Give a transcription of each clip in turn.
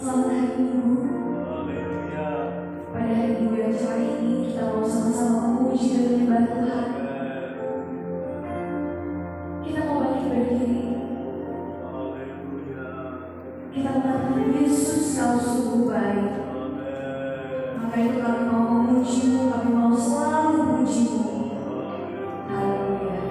Selamat hari Minggu. Pada hari Minggu yang cerah ini kita mau sama-sama memuji dan menyembah Tuhan. Kita mau bangkit berdiri. Kita mengatakan Yesus kau sungguh baik. Maka itu kami mau memuji-Mu, kami mau selalu memuji-Mu. Haleluya.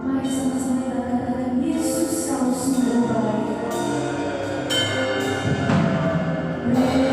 Mari sama-sama kita katakan Yesus kau sungguh baik. Yesus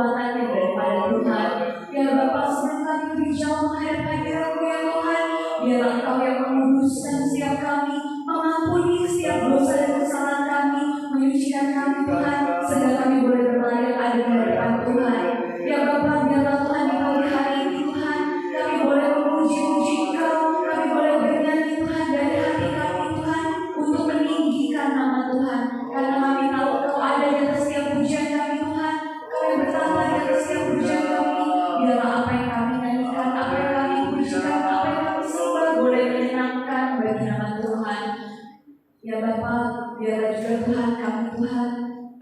kekuatannya daripada Tuhan. Ya Bapa, sebelum kami lebih jauh menghadap hadirat-Mu ya Tuhan, biarlah Engkau yang menguduskan setiap kami, mengampuni setiap dosa dan kesalahan kami, menyucikan kami Tuhan, sehingga kami boleh berlayak ada di hadapan Tuhan. Ya Bapa, biarlah Tuhan di pagi hari ini Tuhan, kami boleh memuji-muji Engkau, kami boleh bernyanyi Tuhan dari hati kami Tuhan, untuk meninggikan nama Tuhan, karena kami tahu Engkau ada di atas setiap pujian kami Tuhan, Kau yang bertambah di atas setiap pujian kami. Biarlah apa yang kami nyanyikan, apa yang kami pujikan, apa yang kami sembah boleh menyenangkan bagi nama Tuhan. Ya Bapa, biarlah juga Tuhan kami Tuhan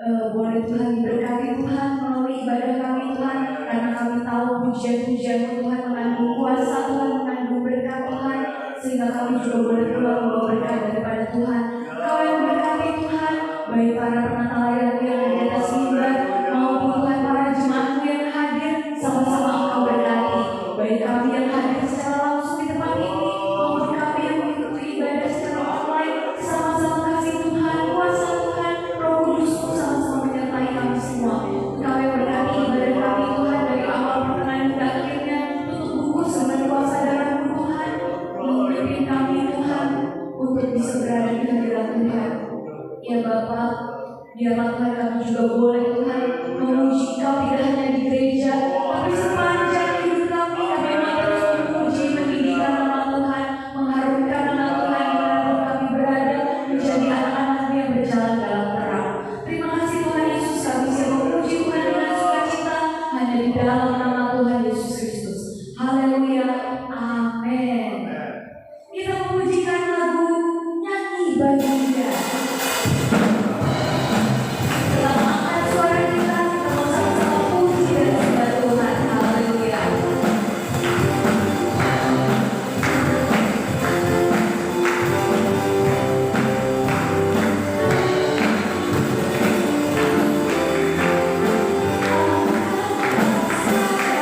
boleh Tuhan diberkati Tuhan melalui ibadah kami Tuhan, karena kami tahu pujian-pujian-Mu Tuhan mengandung kuasa Tuhan, mengandung berkat Tuhan, sehingga kami juga boleh pulang membawa berkat daripada Tuhan. Kau yang berkati Tuhan, baik para penata layar yang ada di atas mimbar maupun Tuhan para jemaat-Mu yang hadir, sama-sama Engkau berkati, baik kami yang hadir secara langsung di tempat ini maupun kami yang mengikuti ibadah secara online. Sama-sama kasih Tuhan, kuasa Tuhan, Roh Kudus-Mu sama-sama menyertai kami semua. Engkau yang berkati ibadah kami Tuhan dari awal pertengahan hingga akhirnya, tutup bungkus dengan kuasa darah-Mu Tuhan, memimpin kami Tuhan untuk bisa berada di hadirat Tuhan. Ya Bapa, biarlah Tuhan kami juga boleh Tuhan memuji Engkau tidak hanya di gereja, tapi sepanjang hidup kami memang terus memuji, meninggikan nama Tuhan, mengharumkan nama Tuhan dimanapun kami berada, menjadi anak-anak-Mu yang berjalan dalam terang. Terima kasih Tuhan Yesus, kami siap memuji Tuhan dengan sukacita hanya di dalam nama Tuhan Yesus Kristus. Haleluya, amin. Kita memujikan lagu Nyanyi Bagi Dia. Selamat suara kita mau sama-sama puji dan sembah Tuhan. Haleluya. Saya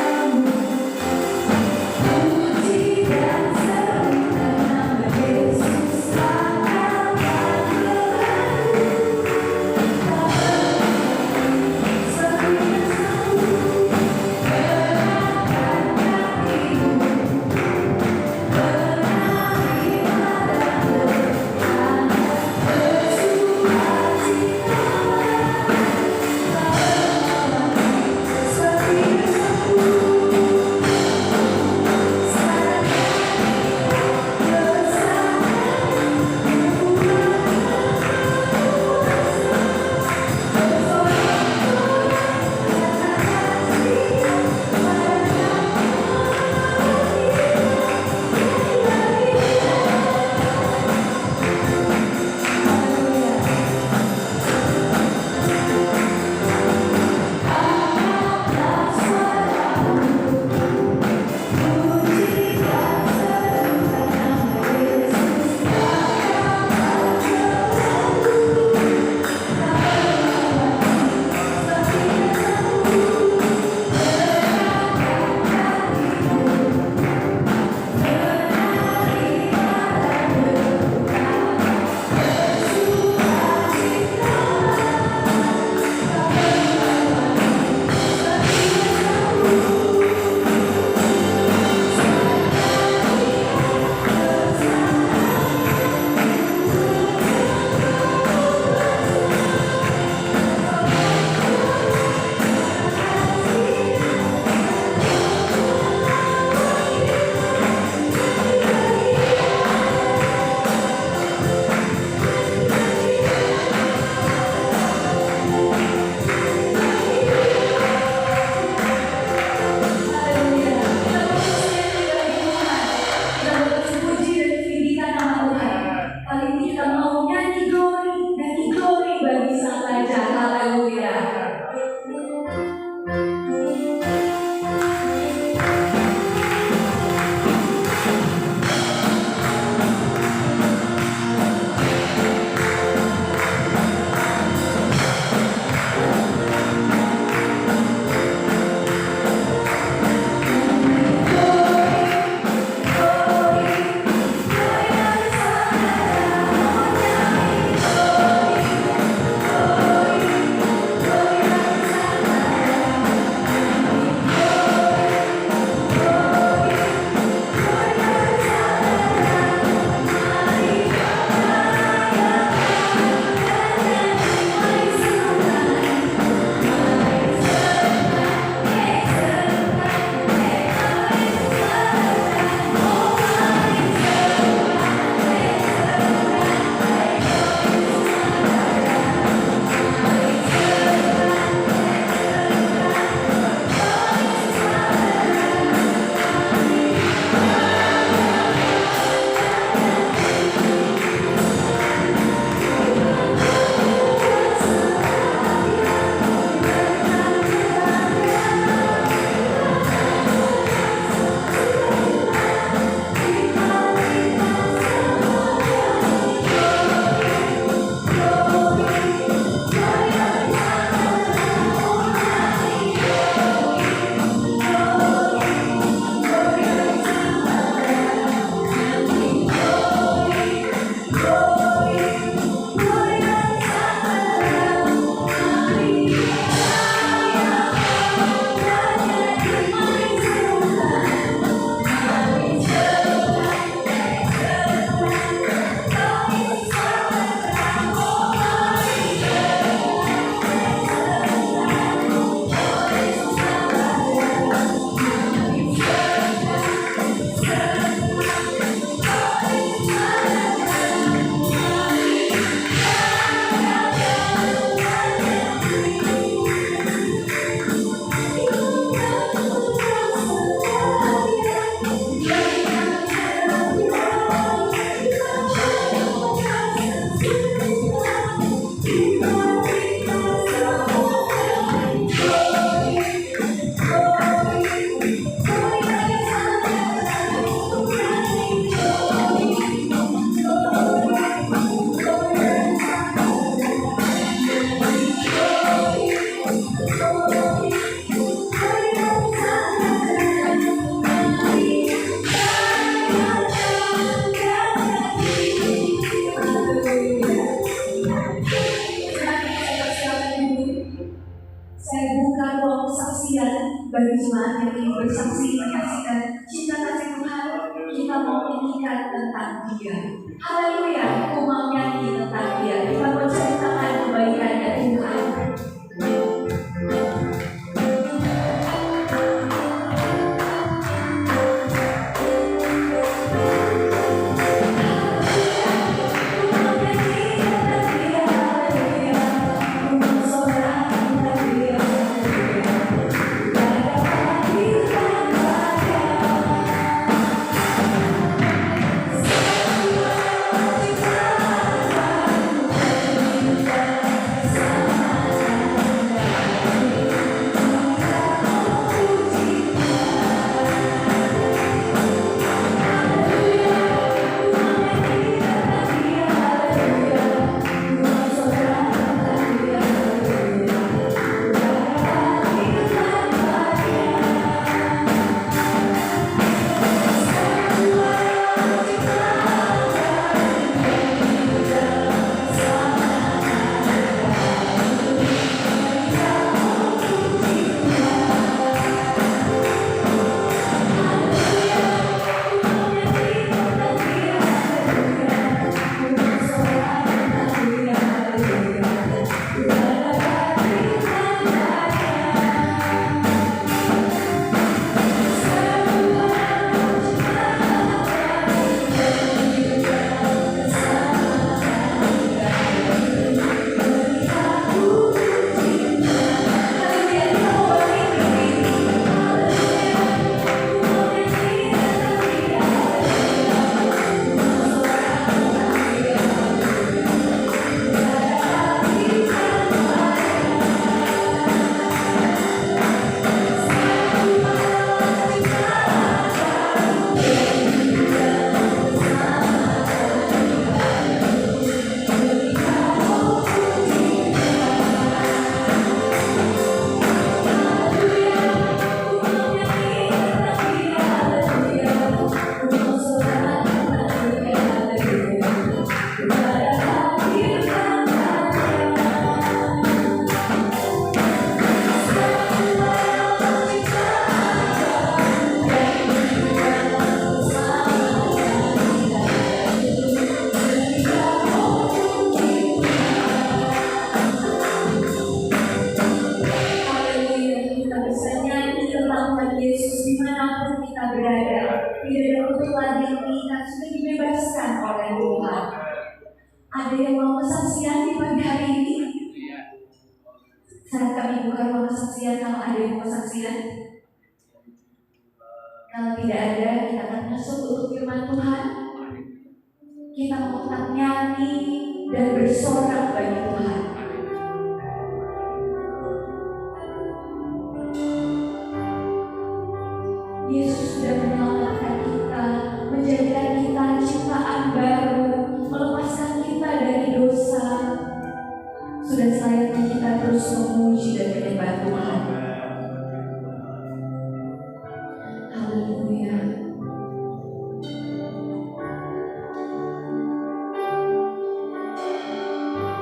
bagi jemaat yang ingin bersaksi menyaksikan cinta kasih Tuhan, kita mau menyanyikan tentang Dia. Haleluya, aku mau nyanyi tentang Dia. Kita mau ceritakan kebaikannya Tuhan. Ada yang mau kesaksian di pagi hari ini? Saat kami buka ruang kesaksian, kalau ada yang mau kesaksian. Kalau tidak ada, kita akan masuk untuk firman Tuhan. Kita mau tetap nyanyi dan bersorak bagi Tuhan. Yesus sudah menyelamatkan kita, menjadikan kita ciptaan baru, melepaskan kita dari dosa. Sudah selayaknya kita terus memuji dan menyembah Tuhan. Haleluya.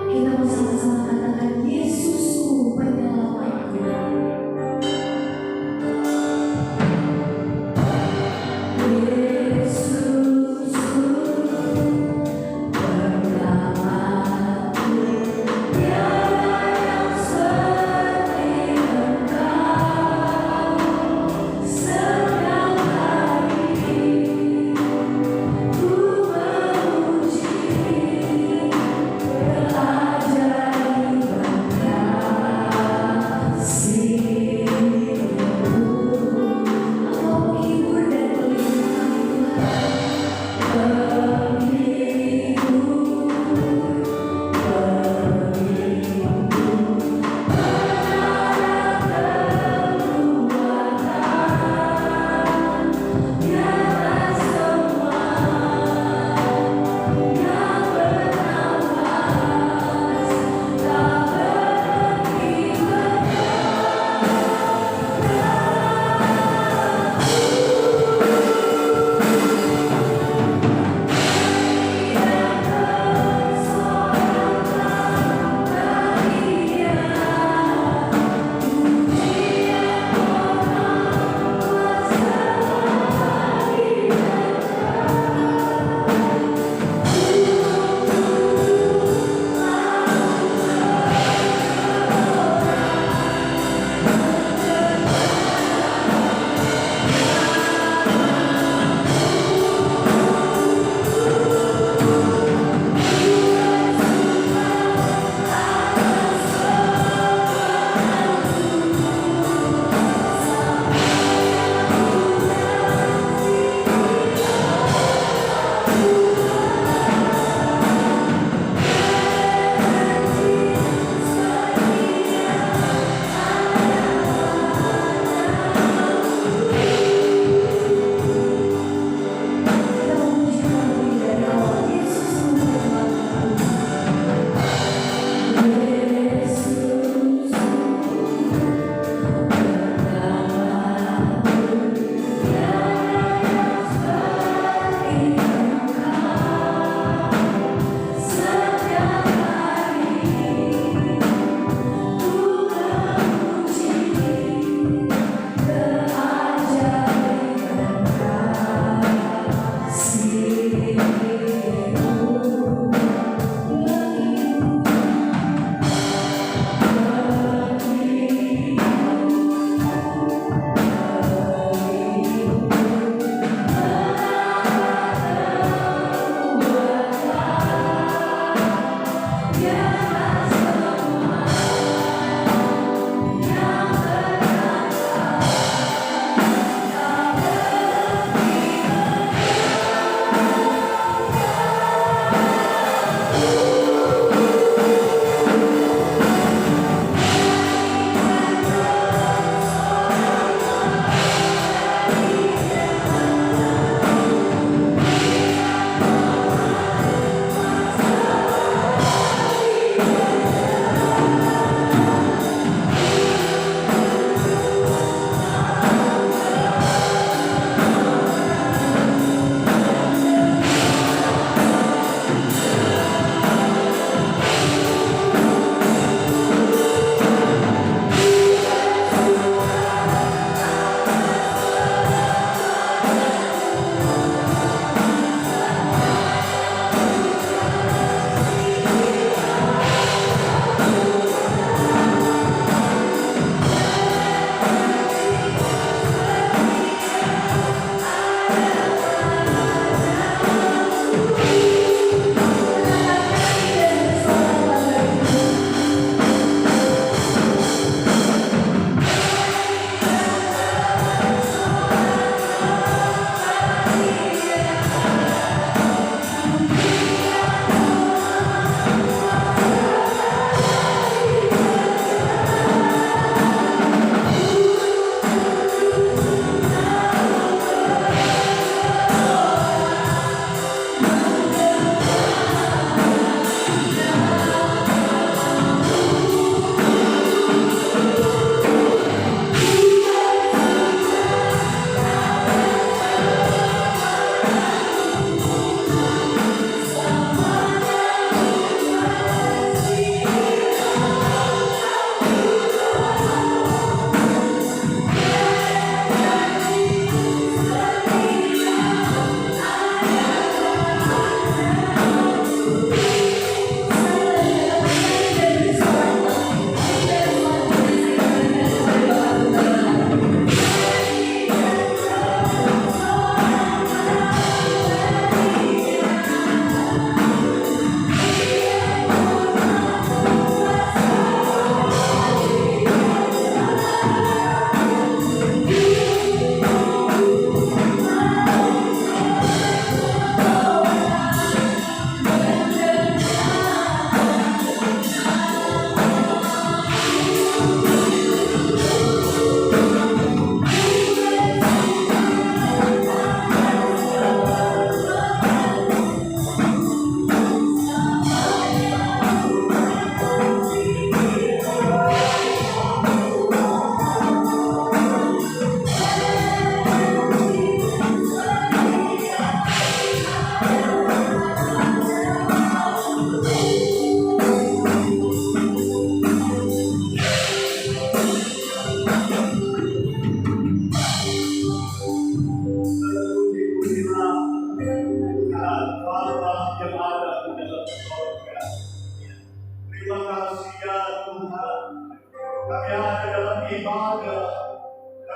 Kita mau sama-sama katakan, Yesusku penyelamatku.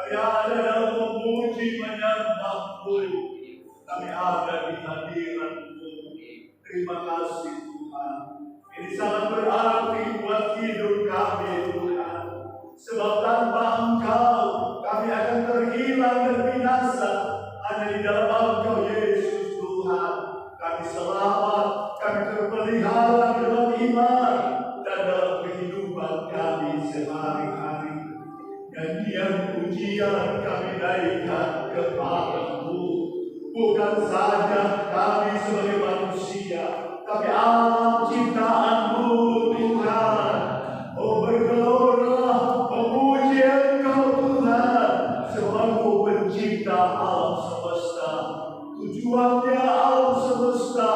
kami ada dalam memuji menyembah-Mu, kami ada di hadirat-Mu. Terima kasih Tuhan. Ini sangat berarti buat hidup kami Tuhan. Sebab tanpa Engkau kami akan terhilang dan binasa. Hanya di dalam Engkau Yesus Tuhan kami selamat, kami terpelihara dalam iman dan dalam kehidupan kami sehari-hari. Nyanyian pujian kami naikkan kepada-Mu. Bukan saja kami sebagai manusia, tapi alam ciptaan-Mu Tuhan. Oh bergelora, memuji Engkau Tuhan, sebab Engkau pencipta alam semesta. Tujuannya alam semesta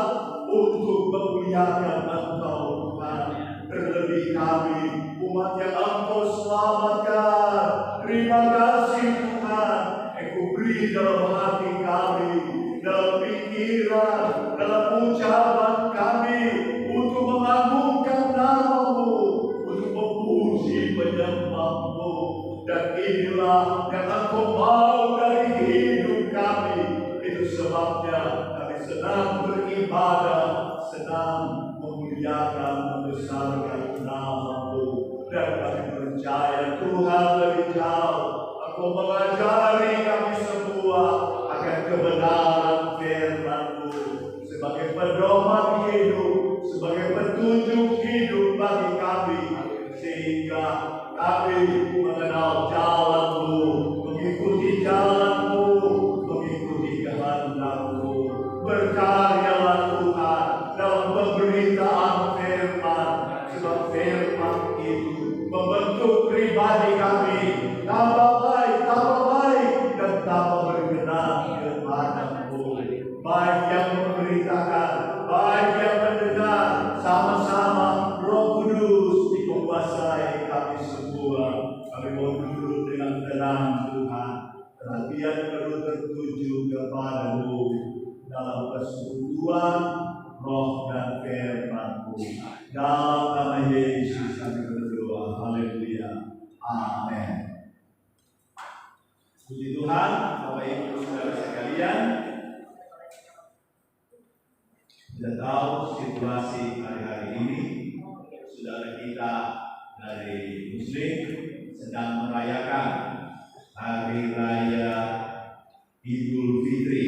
untuk memuliakan Engkau Tuhan. Terlebih kami, umat yang Engkau selamatkan. Terima kasih Tuhan. Engkau beri dalam hati kami, dalam pikiran, dalam ucapan kami, untuk mengagungkan nama-Mu, untuk memuji menyembah-Mu. Dan inilah yang Engkau mau dari hidup kami. Itu sebabnya kami senang beribadah, senang memuliakan, membesarkan nama-Mu. Dan kami percaya Tuhan lebih jauh Engkau mengajari kami semua akan kebenaran firman-Mu sebagai pedoman hidup, sebagai petunjuk hidup bagi kami, sehingga kami mengenal jalan-Mu, mengikuti jalan-Mu, mengikuti kehendak-Mu. Berkaryalah Tuhan dalam pemberitaan firman, sebab firman itu membentuk pribadi kami tambah baik, dan tambah berkenan kepada-Mu. Baik yang memberitakan, baik yang mendengar, sama-sama Roh Kudus menguasai kami semua. Kami mau duduk dengan tenang Tuhan. Perhatian perlu tertuju kepada-Mu dalam persekutuan Roh dan firman-Mu. Dalam nama Yesus kami berdoa. Haleluya. Amin. Puji Tuhan, Bapak Ibu Saudara sekalian. Sudah tahu situasi hari-hari ini, saudara kita dari Muslim sedang merayakan Hari Raya Idul Fitri.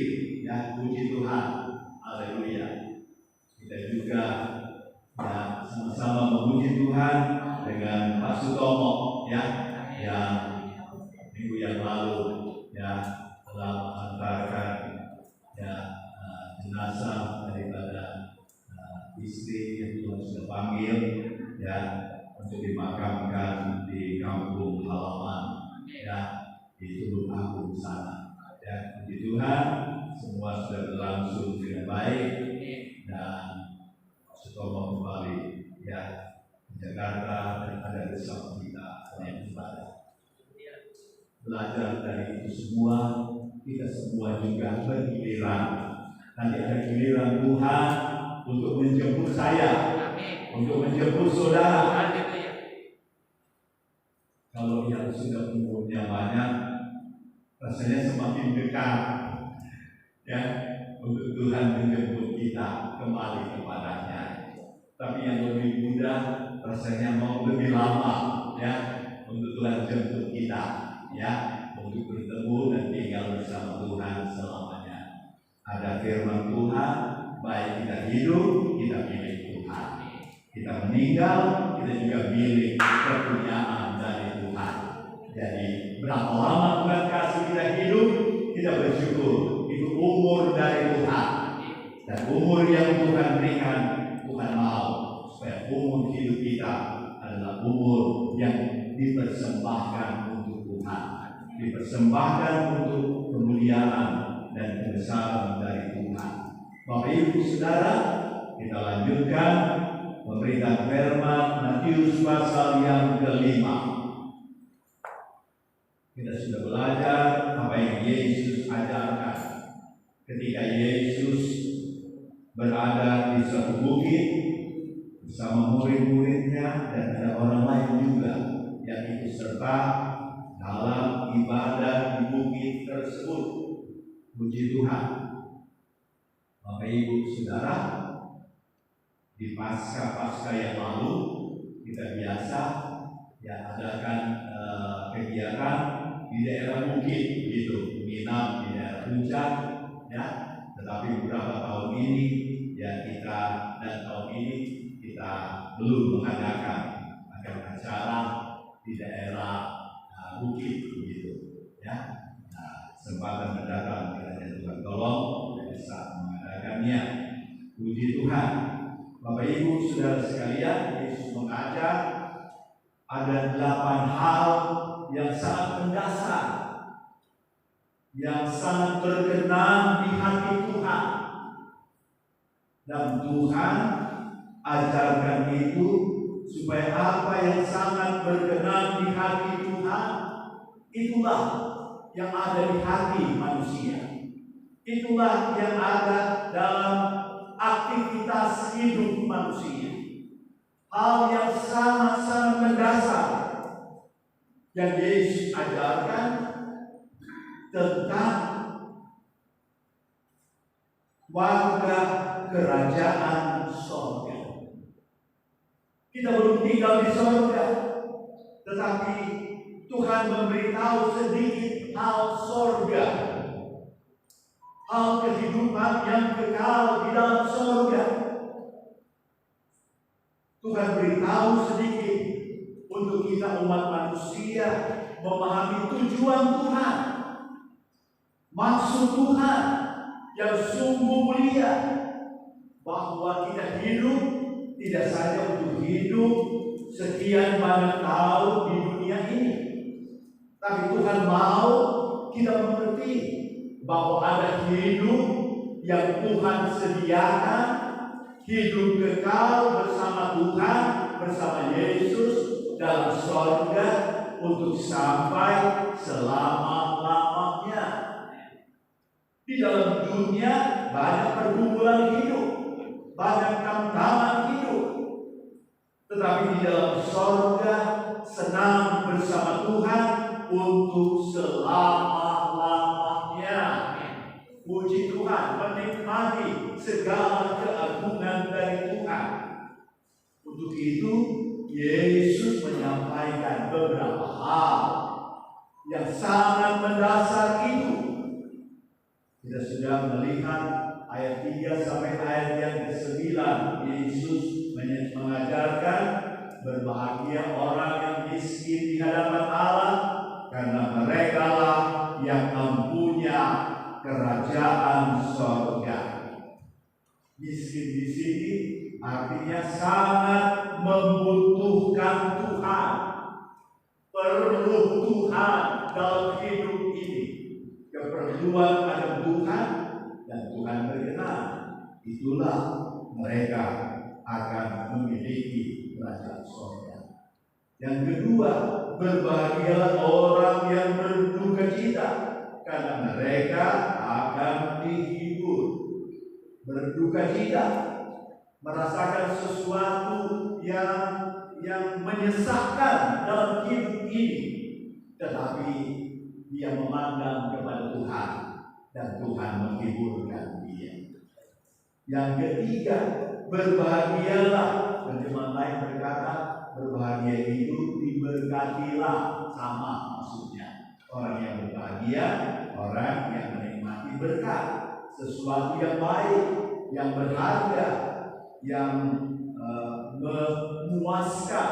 Ya, puji Tuhan. Haleluya. Kita juga ya sama-sama memuji Tuhan dengan Pak Sutomo ya, yang minggu yang lalu ya telah mengantarkan ya jenazah daripada istri yang Tuhan sudah panggil ya untuk dimakamkan di kampung halaman ya di Tulung Agung sana. Ya, puji Tuhan, semua sudah berlangsung dengan baik dan Sutomo kembali ya ke Jakarta dan ada bersama kita dalam ibadah. Belajar dari itu semua, kita semua juga bergiliran. Nanti ada giliran Tuhan untuk menjemput saya, untuk menjemput saudara. Kalau yang sudah umurnya banyak, rasanya semakin dekat ya untuk Tuhan menjemput kita kembali kepadanya. Tapi yang lebih mudah rasanya mau lebih lama ya untuk Tuhan jemput kita ya untuk bertemu dan tinggal bersama Tuhan selamanya. Ada firman Tuhan, baik kita hidup kita milik Tuhan, kita meninggal kita juga milik kepunyaan dari Tuhan. Jadi berapa lama Tuhan kasih kita hidup, kita bersyukur. Itu umur dari Tuhan, dan umur yang Tuhan berikan, Tuhan mau supaya umur hidup kita adalah umur yang dipersembahkan untuk Tuhan, dipersembahkan untuk kemuliaan dan kebesaran dari Tuhan. Bapak Ibu Saudara, kita lanjutkan memberikan firman Matius pasal yang ke-5. Kita sudah belajar apa yang Yesus ajarkan ketika Yesus berada di suatu bukit bersama murid-muridnya, dan ada orang lain juga yang ikut serta dalam ibadah tersebut. Puji Tuhan. Bapak Ibu Saudara, di pasca yang lalu kita biasa adakan kegiatan di daerah bukit begitu, menginap di daerah puncak ya. Tetapi beberapa tahun ini tahun ini kita belum mengadakan acara di daerah bukit begitu ya. Kesempatan mendatang kiranya Tuhan tolong bisa mengadakannya. Puji Tuhan. Bapak Ibu Saudara sekalian, Yesus mengajar ada 8 hal yang sangat mendasar, yang sangat berkenan di hati Tuhan. Dan Tuhan ajarkan itu supaya apa yang sangat berkenan di hati Tuhan, itulah yang ada di hati manusia. Itulah yang ada dalam aktivitas hidup manusia. Hal yang sangat-sangat mendasar yang Yesus ajarkan tentang warga kerajaan sorga. Kita belum tinggal di sorga, tetapi Tuhan memberitahu sedikit hal sorga, hal kehidupan yang kekal di dalam sorga. Tuhan beritahu sedikit untuk kita umat manusia memahami tujuan Tuhan, maksud Tuhan yang sungguh mulia, bahwa kita hidup tidak saja untuk hidup sekian banyak tahun di dunia ini, tapi Tuhan mau kita mengerti bahwa ada hidup yang Tuhan sediakan, hidup kekal bersama Tuhan, bersama Yesus dalam sorga untuk sampai selama-lamanya. Di dalam dunia banyak pergumulan hidup, banyak tantangan hidup, tetapi di dalam sorga senang bersama Tuhan untuk selama-lamanya. Puji Tuhan, menikmati segala keagungan dari Tuhan. Untuk itu Yesus menyampaikan beberapa hal yang sangat mendasar itu. Kita sudah melihat ayat 3 sampai ayat yang ke-9. Yesus mengajarkan berbahagia orang yang miskin di hadapan Allah, karena mereka lah yang mempunyai kerajaan sorga. Miskin di sini artinya sangat membutuhkan Tuhan, perlu Tuhan dalam hidup ini. Keperluan akan Tuhan dan Tuhan berkenan, itulah mereka akan memiliki kerajaan sorga. Yang kedua, berbahagialah orang yang berduka cita, karena mereka akan dihibur. Berduka cita, merasakan sesuatu yang menyesakkan dalam hidup ini, tetapi dia memandang kepada Tuhan dan Tuhan menghiburkan dia. Yang ketiga, berbahagialah, terjemahan lain berkata berbahagia itu diberkatilah, sama maksudnya. Orang yang berbahagia, orang yang menikmati berkat, sesuatu yang baik, yang berharga, yang memuaskan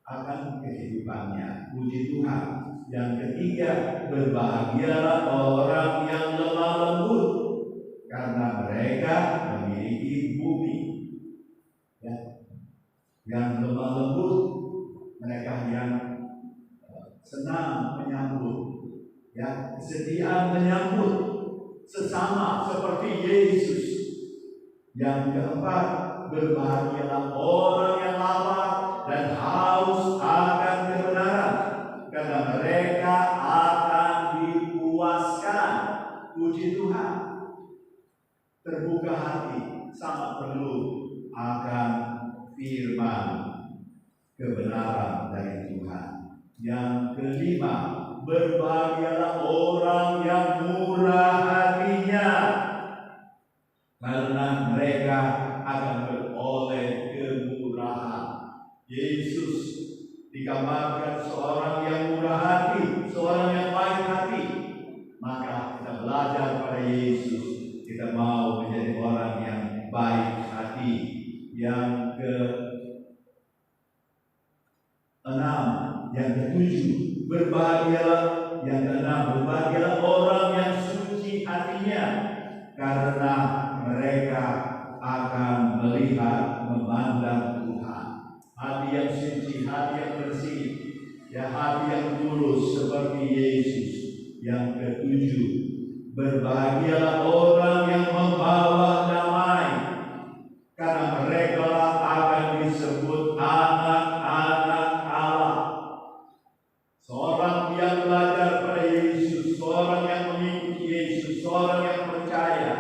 akan kehidupannya. Puji Tuhan. Yang ketiga, berbahagialah orang yang lemah lembut, karena mereka memiliki bumi. Ya. Yang lemah lembut, mereka yang senang menyambut, ya, kesediaan menyambut sesama seperti Yesus. Yang keempat, berbahagialah orang yang lapar dan haus akan kebenaran, karena mereka akan dipuaskan. Puji Tuhan. Terbuka hati sangat perlu akan firman kebenaran dari Tuhan. Yang kelima, berbahagialah orang digambarkan seorang yang murah hati, seorang yang baik hati. Maka kita belajar pada Yesus, kita mau menjadi orang yang baik hati. Yang keenam, yang ketujuh, berbahagialah. Yang keenam, berbahagialah orang yang suci hatinya, karena mereka akan melihat, memandang Tuhan. Hati yang suci, hati yang bersih, ya, hati yang tulus seperti Yesus. Yang ketujuh, berbahagialah orang yang membawa damai, karena mereka akan disebut anak-anak Allah. Seorang yang belajar pada Yesus, seorang yang mengikuti Yesus, seorang yang percaya,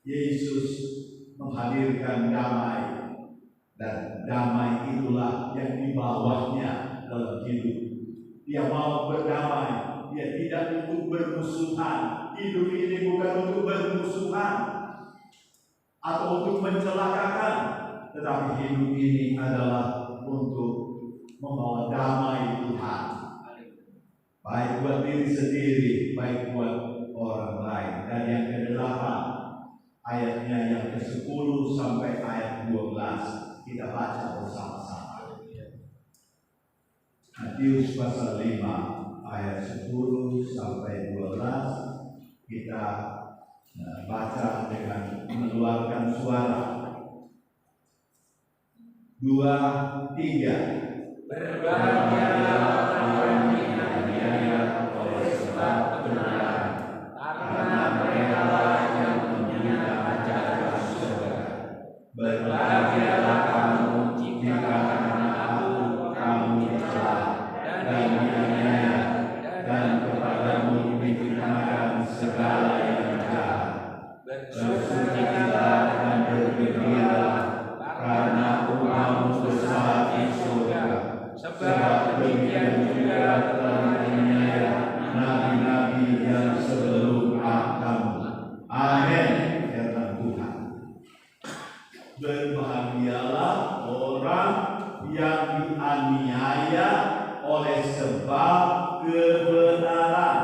Yesus menghadirkan damai, dan damai itulah yang dibawanya dalam hidup. Dia mau berdamai. Dia tidak untuk bermusuhan. Hidup ini bukan untuk bermusuhan atau untuk mencelakakan, tetapi hidup ini adalah untuk membawa damai Tuhan, baik buat diri sendiri, baik buat orang lain. Dan yang ke-8, ayatnya yang ke-10 sampai ayat 12, kita baca bersama-sama. Matius pasal 5 ayat 10 sampai 12, kita baca dengan mengeluarkan suara. 2, 3. Berbahagialah orang yang dianiaya oleh sebab kebenaran, karena mereka lah yang punya ajaran surga. Berbahagialah kamu jika karena aku kamu dicela dan dianiaya, dan kepadamu difitnahkan segala yang jahat. Bersujudlah dan bergembiralah, karena upahmu besar di surga. Sebab demikian juga telah dianiaya nabi-nabi yang sebelum kamu. Amin. Firman Tuhan. Berbahagialah orang yang dianiaya oleh sebab kebenaran,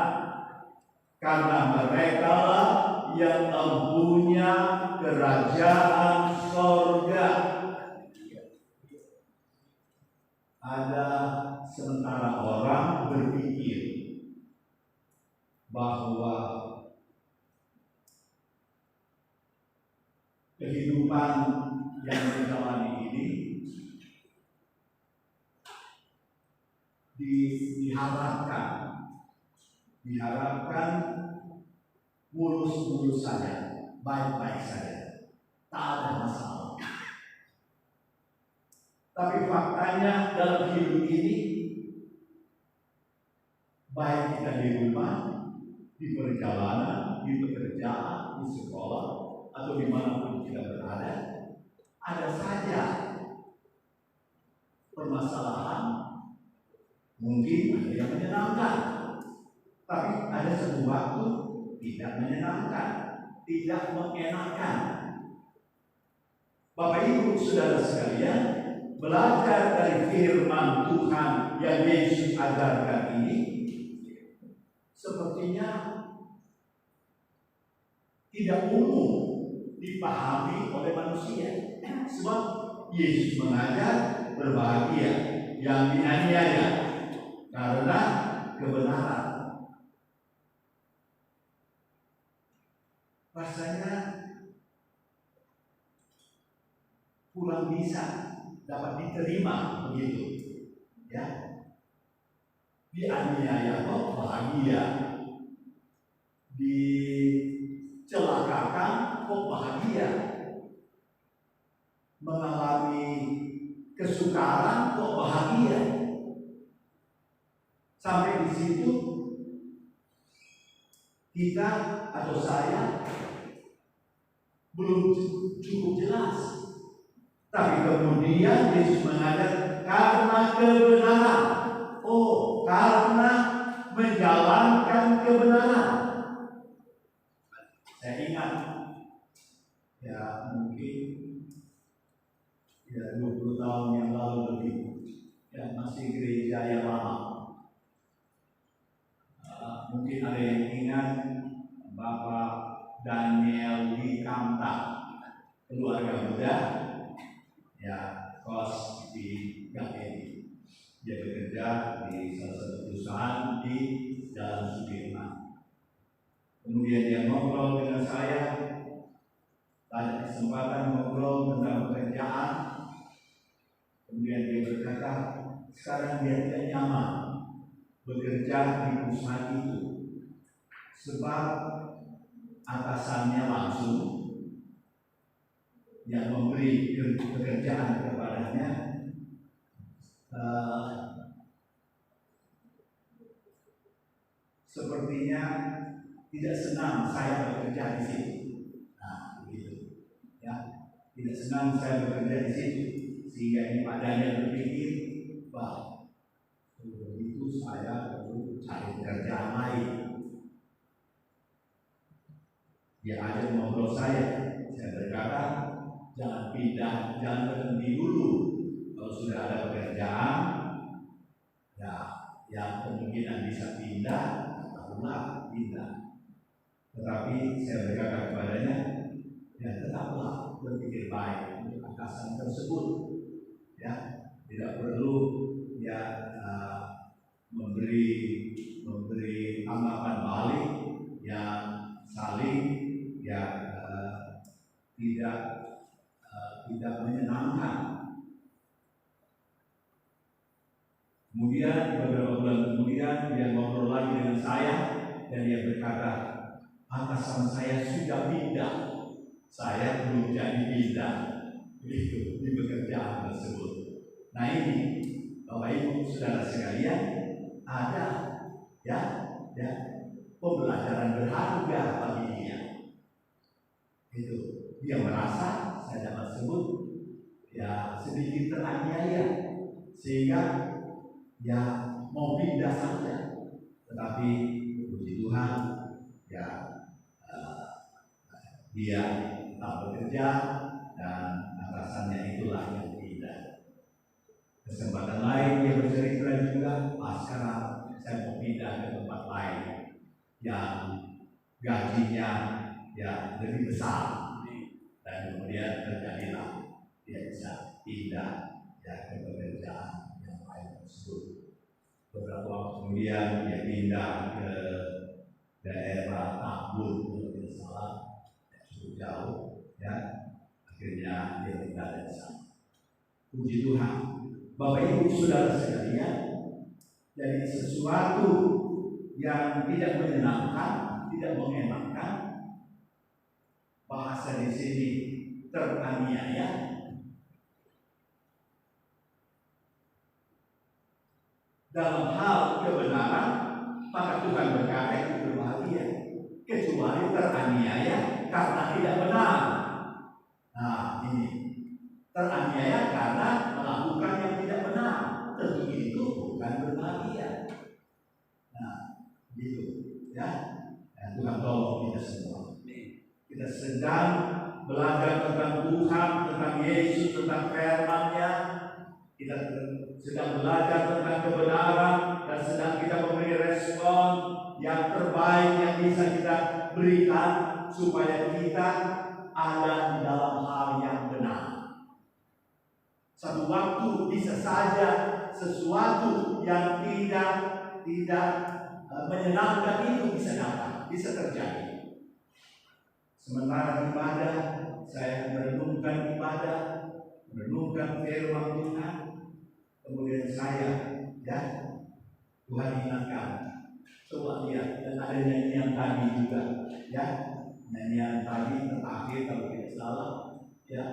karena merekalah yang mempunya kerajaan sorga. Ada sementara orang berpikir bahwa kehidupan yang dijalani ini diharapkan mulus-mulus saja, baik-baik saja, tak ada masalah. Tapi faktanya dalam hidup ini, baik kita di rumah, di perjalanan, di pekerjaan, di sekolah, atau dimanapun kita berada, ada saja permasalahan. Mungkin ada yang menyenangkan, tapi ada satu waktu tidak menyenangkan, tidak mengenakan. Bapak Ibu Saudara sekalian, belajar dari firman Tuhan yang Yesus ajarkan ini sepertinya tidak umum dipahami oleh manusia. Sebab Yesus mengajar berbahagia yang dianiaya karena kebenaran. Rasanya kurang bisa dapat diterima begitu, ya. Dianiaya kok bahagia, dicelakakan kok bahagia, mengalami kesukaran kok bahagia. Sampai di situ kita atau saya belum cukup jelas. Tapi kemudian Yesus mengajar karena kebenaran. Oh, karena menjalankan kebenaran. Saya ingat, ya mungkin 20 tahun yang lalu lebih, ya masih masih gereja yang lama. Mungkin ada yang ingat Bapak Daniel Wikamta, keluarga muda, ya, kos di GKI. Dia bekerja di salah satu perusahaan di Jalan Sudirman. Kemudian dia ngobrol dengan saya, ada kesempatan ngobrol tentang pekerjaan. Kemudian dia berkata, sekarang dia tidak nyaman bekerja di perusahaan itu, sebab atasannya langsung yang memberi pekerjaan kepadanya sepertinya tidak senang saya bekerja di situ. Nah, begitu. Ya, tidak senang saya bekerja di situ, sehingga ini Pak Daniel berpikir, wah, itu saya perlu cari pekerjaan lain. Dia ajak ngobrol saya berkata, jangan pindah, jangan berhenti dulu. Kalau sudah ada pekerjaan, ya, yang kemungkinan bisa pindah, tahulah pindah. Tetapi saya berkata kepadanya, ya tetaplah berpikir baik untuk atasan tersebut. Ya, tidak perlu ya memberi tanggapan balik yang saling ya tidak menyenangkan. Kemudian beberapa bulan kemudian dia ngobrol lagi dengan saya dan dia berkata, atasan saya sudah pindah, saya belum jadi pindah. Itu di pekerjaan tersebut. Nah ini Bapak Ibu Saudara sekalian, ada ya pembelajaran berharga bagi dia. Itu dia merasa saya dapat sebut ya sedikit teraniaya sehingga ya mau pindah saja, tetapi puji Tuhan ya dia tetap bekerja dan atasannya itulah yang pindah. Kesempatan lain dia bercerita juga, sekarang saya mau pindah ke tempat lain yang gajinya ya lebih besar, dan kemudian terjadilah dia bisa pindah ya ke pekerjaan yang lain tersebut. Beberapa waktu kemudian dia pindah ke daerah Tambun, kalau tidak salah, cukup jauh ya. Akhirnya dia tinggal di sana. Puji Tuhan, Bapak Ibu Saudara sekalian, dari sesuatu yang tidak menyenangkan, tidak mengenakan, bahasa di sini teraniaya, dalam hal kebenaran, maka Tuhan berkata itu berbahagia, kecuali teraniaya karena tidak benar. Nah ini teraniaya karena melakukan yang tidak benar, tentu itu bukan berbahagia. Nah gitu ya. Dan Tuhan tolong kita semua. Kita sedang belajar tentang Tuhan, tentang Yesus, tentang firman-Nya. Kita sedang belajar tentang kebenaran dan sedang kita memberi respon yang terbaik yang bisa kita berikan supaya kita ada di dalam hal yang benar. Satu waktu bisa saja sesuatu yang tidak menyenangkan itu bisa datang, bisa terjadi. Sementara ibadah, saya merenungkan ibadah, merenungkan firman Tuhan, kemudian saya ya Tuhan ingatkan, coba lihat, dan ada nyanyian tadi juga ya. Nyanyian tadi terakhir kalau tidak salah ya,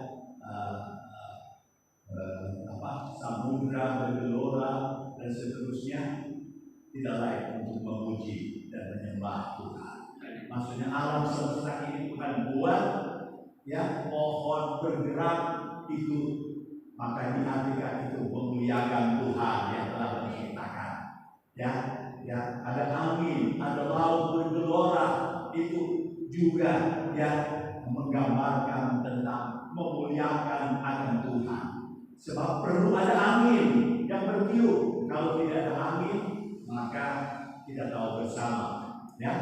samudra bergelora dan seterusnya, tidak lain untuk memuji dan menyembah Tuhan. Maksudnya alam semesta ini Tuhan buat ya, pohon bergerak itu, maka diartikan itu memuliakan Tuhan yang telah menciptakan. Ya, ada angin, ada laut bergelora, itu juga ya menggambarkan tentang memuliakan akan Tuhan. Sebab perlu ada angin yang bertiup, kalau tidak ada angin, maka kita tahu bersama, ya.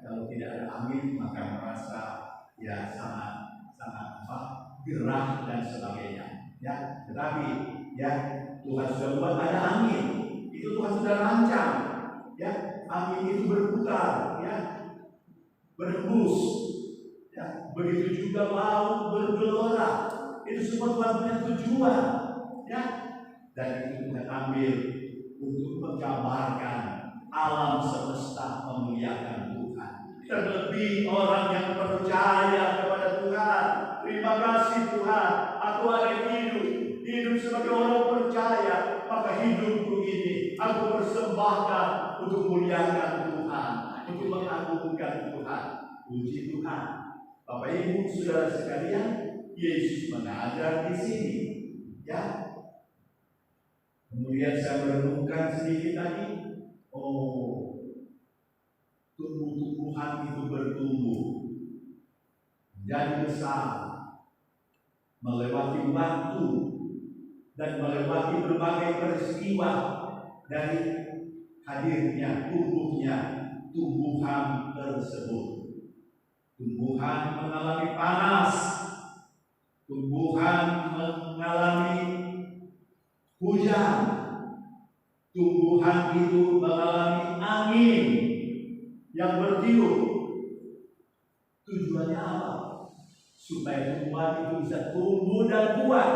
Kalau tidak ada angin, maka merasa ya sangat gerah dan sebagainya, ya. Tetapi ya Tuhan sudah buat ada angin, itu Tuhan sudah rancang, ya. Angin itu berputar, ya, berhembus, ya. Begitu juga laut bergelora, itu semua Tuhan punya tujuan, ya. Dan itu Tuhan ambil untuk menggambarkan alam semesta memuliakan Tuhan. Terlebih orang yang percaya kepada Tuhan. Terima kasih Tuhan, aku ada hidup sebagai orang percaya, maka hidupku ini aku persembahkan untuk muliakan Tuhan, untuk mengagungkan Tuhan. Puji Tuhan. Bapak Ibu Saudara sekalian, Yesus mengajar di sini, ya. Kemudian saya merenungkan sedikit tadi, tumbuh-tumbuhan itu bertumbuh, menjadi besar, melewati waktu dan melewati berbagai peristiwa dari hadirnya tumbuhnya tumbuhan tersebut. Tumbuhan mengalami panas, tumbuhan mengalami hujan, tumbuhan itu mengalami angin yang bertiup. Tujuannya apa? Supaya tumbuhan itu bisa tumbuh dan kuat.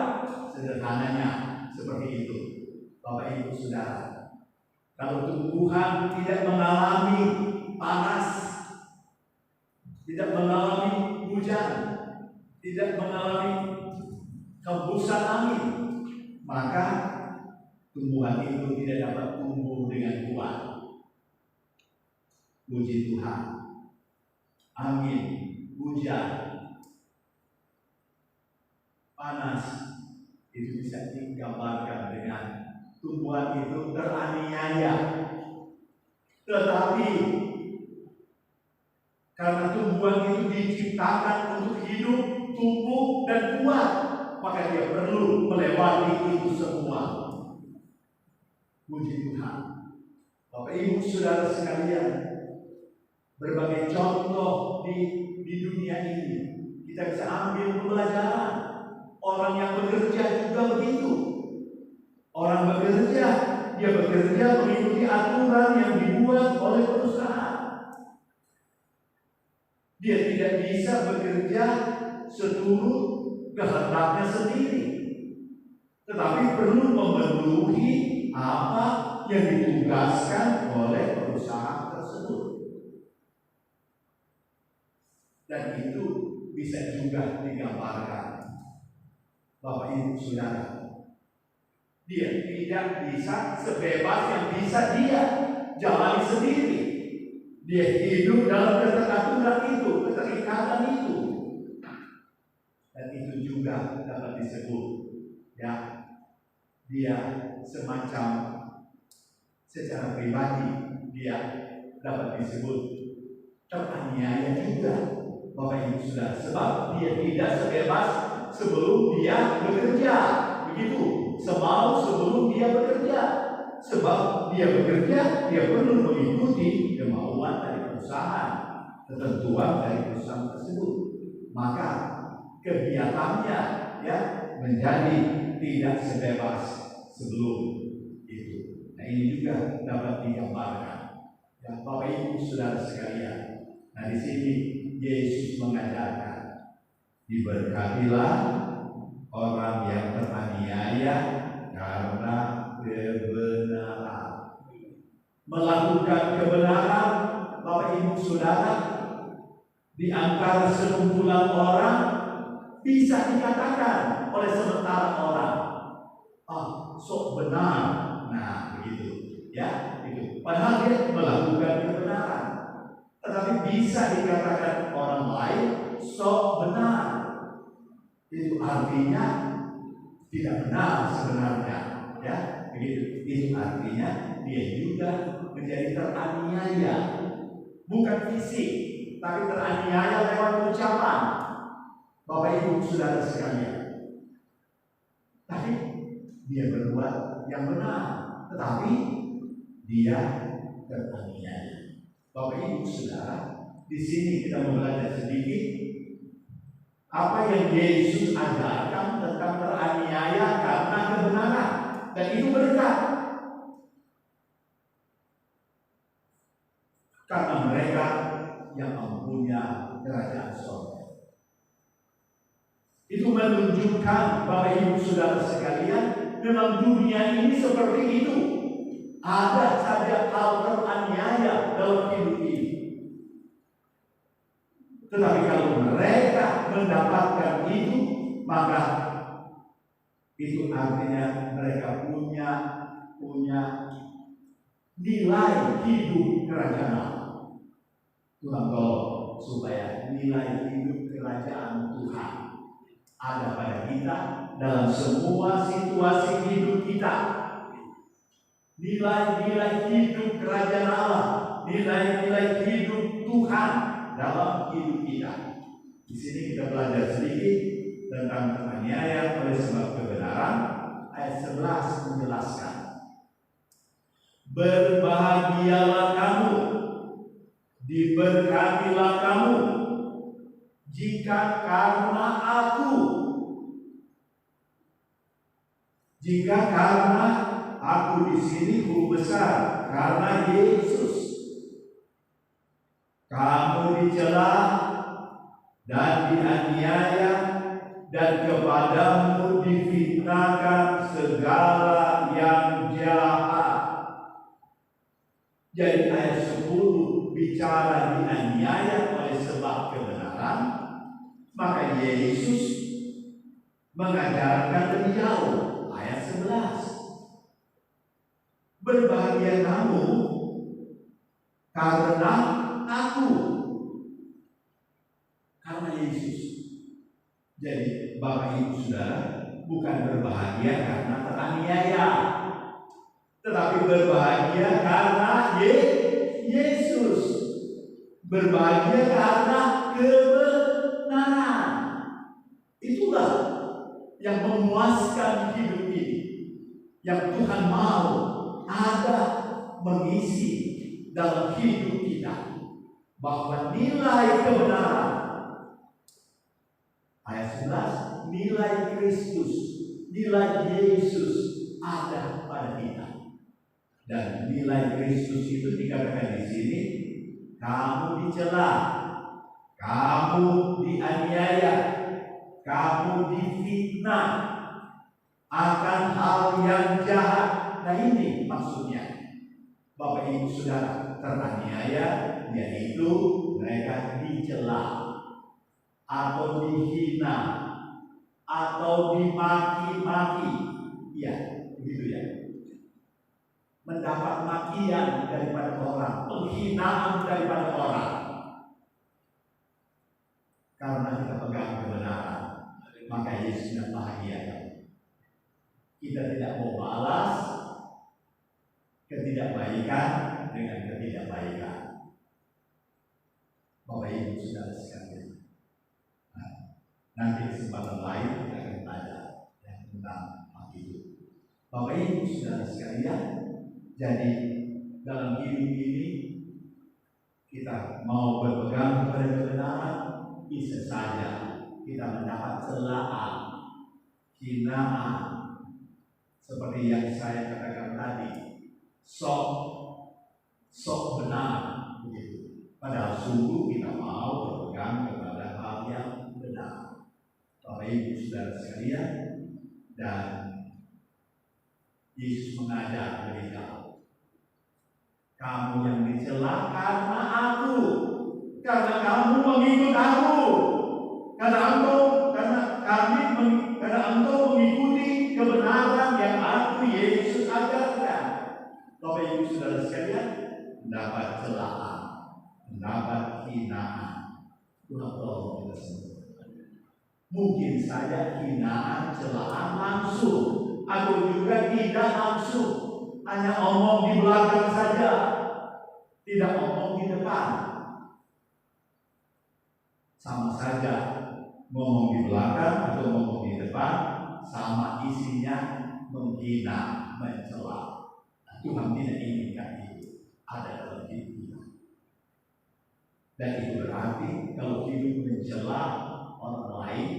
Sederhananya seperti itu, Bapak Ibu Saudara. Kalau tumbuhan tidak mengalami panas, tidak mengalami hujan, tidak mengalami hembusan angin, maka tumbuhan itu tidak dapat tumbuh dengan kuat. Puji Tuhan. Angin, hujan, panas itu bisa digambarkan dengan tumbuhan itu teraniaya. Tetapi karena tumbuhan itu diciptakan untuk hidup, tumbuh dan kuat, maka dia perlu melewati itu semua. Puji Tuhan. Bapak Ibu Saudara sekalian, berbagai contoh di dunia ini kita bisa ambil pelajaran. Orang yang bekerja juga begitu. Orang bekerja, dia bekerja mengikuti aturan yang dibuat oleh perusahaan. Dia tidak bisa bekerja seturut kehendaknya sendiri, tetapi perlu memenuhi apa yang ditugaskan oleh perusahaan tersebut. Dan itu bisa juga digambarkan, Bapak Ibu Saudara. Dia tidak bisa sebebas yang bisa dia jalani sendiri. Dia hidup dalam keteraturan itu, keterikatan itu. Dan itu juga dapat disebut, ya, dia semacam secara pribadi dia dapat disebut teraniaya juga, Bapak Ibu Saudara, sebab dia tidak sebebas sebelum dia bekerja, begitu, semau sebelum dia bekerja, sebab dia bekerja, dia perlu mengikuti kemauan dari perusahaan, ketentuan dari perusahaan tersebut, maka kegiatannya, ya, menjadi tidak sebebas sebelum itu. Nah, ini juga dapat digambarkan, ya, Bapak Ibu Saudara sekalian. Nah, di sini Yesus mengajarkan, diberkatilah orang yang teraniaya karena kebenaran. Melakukan kebenaran, Bapak Ibu Saudara, di antara sekumpulan orang bisa dikatakan oleh sementara orang, sok benar. Nah, begitu, ya, itu. Padahal dia melakukan kebenaran, tetapi bisa dikatakan orang lain sok benar. Itu artinya tidak benar sebenarnya, ya, begitu. Itu artinya dia juga menjadi teraniaya, bukan fisik, tapi teraniaya lewat ucapan. Bapak Ibu Saudara sekalian, tapi dia berbuat yang benar, tetapi dia teraniaya. Bapak Ibu Saudara, di sini kita mau belajar sedikit apa yang Yesus ajarkan tentang teraniaya karena kebenaran, dan itu berkat. Karena mereka yang mempunyai kerajaan surga. Itu menunjukkan Bapak Ibu Saudara sekalian, memang dunia ini seperti itu. Ada saja hal teraniaya dalam hidup ini. Tetapi kalau mereka mendapatkan itu, maka itu artinya mereka punya nilai hidup kerajaan Allah. Tuhan tolong supaya nilai hidup kerajaan Tuhan ada pada kita dalam semua situasi hidup kita. Nilai-nilai hidup kerajaan Allah, nilai-nilai hidup Tuhan dalam hidup kita. Di sini kita belajar sedikit tentang teraniaya oleh sebab kebenaran. Ayat 11 menjelaskan, berbahagialah kamu, diberkatilah kamu, jika karena aku di sini guru besar, karena Yesus, kamu dicela dan dianiaya, dan kepadamu difitnahkan segala yang jahat. Jadi ayat 10 bicara dianiaya oleh sebab kebenaran, maka Yesus mengajarkan lebih jauh. Ayat 11, berbahagia kamu karena aku, karena Yesus. Jadi Bapak Ibu Saudara, bukan berbahagia karena teraniaya, tetapi berbahagia karena Yesus. Berbahagia karena kebenaran. Itulah yang memuaskan hidup ini, yang Tuhan mau ada mengisi dalam hidup kita, bahwa nilai kebenaran. Ayat 11, nilai Kristus, nilai Yesus ada pada kita. Dan nilai Kristus itu dikatakan di sini, kamu dicela, kamu dianiaya, kamu difitnah akan hal yang jahat. Nah ini maksudnya, Bapak Ibu Saudara, teraniaya yaitu mereka dicela atau dihina atau dimaki-maki, ya begitu ya, mendapat makian daripada orang, penghinaan daripada orang, karena kita pegang kebenaran. Maka Yesus tidak bahagia. Kita tidak mau balas ketidakbaikan dengan ketidakbaikan. Bapak Ibu Saudara sekalian, nanti kesempatan lain kita akan belajar tentang hal itu. Bapak Ibu Saudara sekalian, jadi dalam hidup ini kita mau berpegang kepada kebenaran, bisa saja kita mendapat celaan, hinaan, seperti yang saya katakan tadi, sok benar begitu. Padahal sungguh kita mau berpegang kepada hal yang benar. Bapak Ibu Saudara sekalian, dan Yesus mengajar lebih jauh. Kamu yang dicela karena aku, karena kamu mengikut aku, karena engkau mengikuti kebenaran yang aku Yesus ajarkan. Bapak Ibu Saudara sekalian, mendapat celaan, mendapat hinaan. Tuhan tolong kita semua. Mungkin saja hinaan, celaan langsung, atau juga tidak langsung, hanya omong di belakang saja, tidak omong di depan. Sama saja, ngomong di belakang atau ngomong di depan, sama isinya menghina, mencela. Tuhan tidak inginkan itu ada dalam hidup kita. Dan itu berarti kalau hidup mencela orang lain,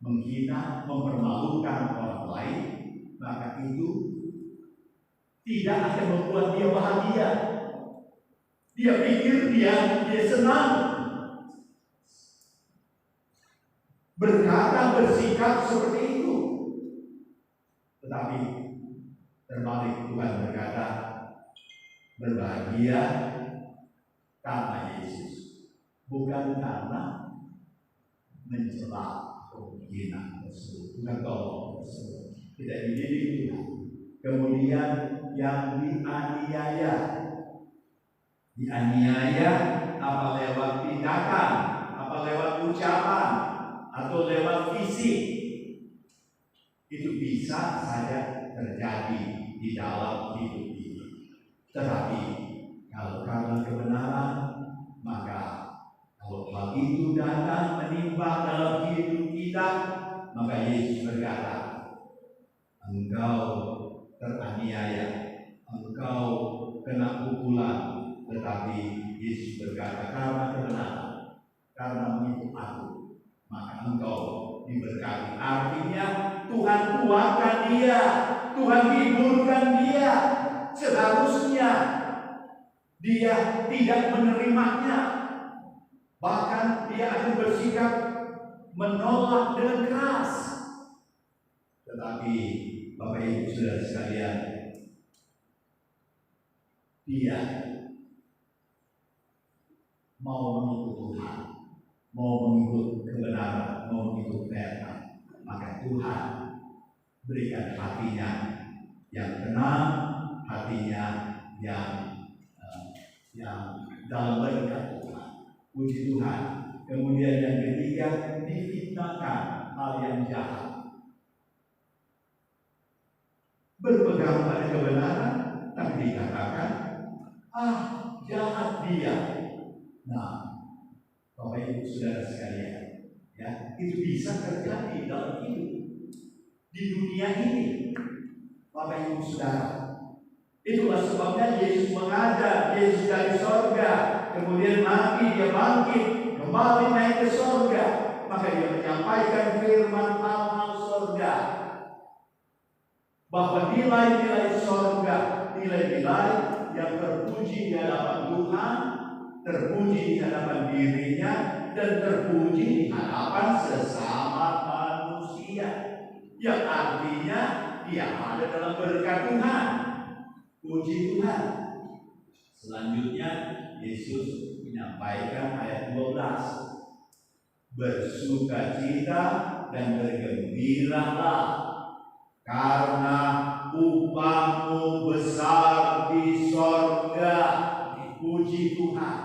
menghina, mempermalukan orang lain, maka itu tidak akan membuat dia bahagia. Dia pikir dia senang. Berkata, bersikap seperti itu. Tetapi terbalik, Tuhan berkata, berbahagia karena Yesus, bukan karena mencela atau menghina tersebut, bukan tolong tersebut. Tidak dididik Tuhan. Kemudian yang dianiaya apa lewat tindakan, apa lewat ucapan, atau lewat fisik, itu bisa saja terjadi di dalam hidup ini. Tetapi kalau karena kebenaran, maka kalau hal itu datang menimpa dalam hidup kita, maka Yesus berkata, engkau teraniaya, engkau kena pukulan, tetapi Yesus berkata, karena kebenaran, karena mengikut aku, maka engkau diberkati. Artinya Tuhan kuatkan dia, Tuhan hiburkan dia. Seharusnya dia tidak menerimanya, bahkan dia akan bersikap menolak dengan keras. Tetapi Bapak Ibu Saudara sekalian, dia mau mengikut Tuhan, mau mengikut kebenaran, mau mengikut firman, maka Tuhan berikan hatinya yang tenang, hatinya yang dalam berkat Tuhan. Puji Tuhan. Kemudian yang ketiga, difitnahkan hal yang jahat. Berpegang pada kebenaran, tapi dikatakan, jahat dia. Nah, Bapak Ibu Saudara sekalian, ya, itu bisa terjadi dalam hidup di dunia ini, Bapak Ibu Saudara. Itulah sebabnya Yesus mengajar, Yesus dari sorga, kemudian mati, dia bangkit, kembali naik ke sorga, maka dia menyampaikan firman hal-hal sorga, bahwa nilai-nilai sorga, nilai-nilai yang terpuji di hadapan Tuhan, terpuji di hadapan dirinya, dan terpuji di hadapan sesama manusia, yang artinya dia ada dalam berkat Tuhan. Puji Tuhan. Selanjutnya Yesus menyampaikan ayat 12, bersukacita dan bergembiralah karena upahmu besar di sorga. Puji Tuhan.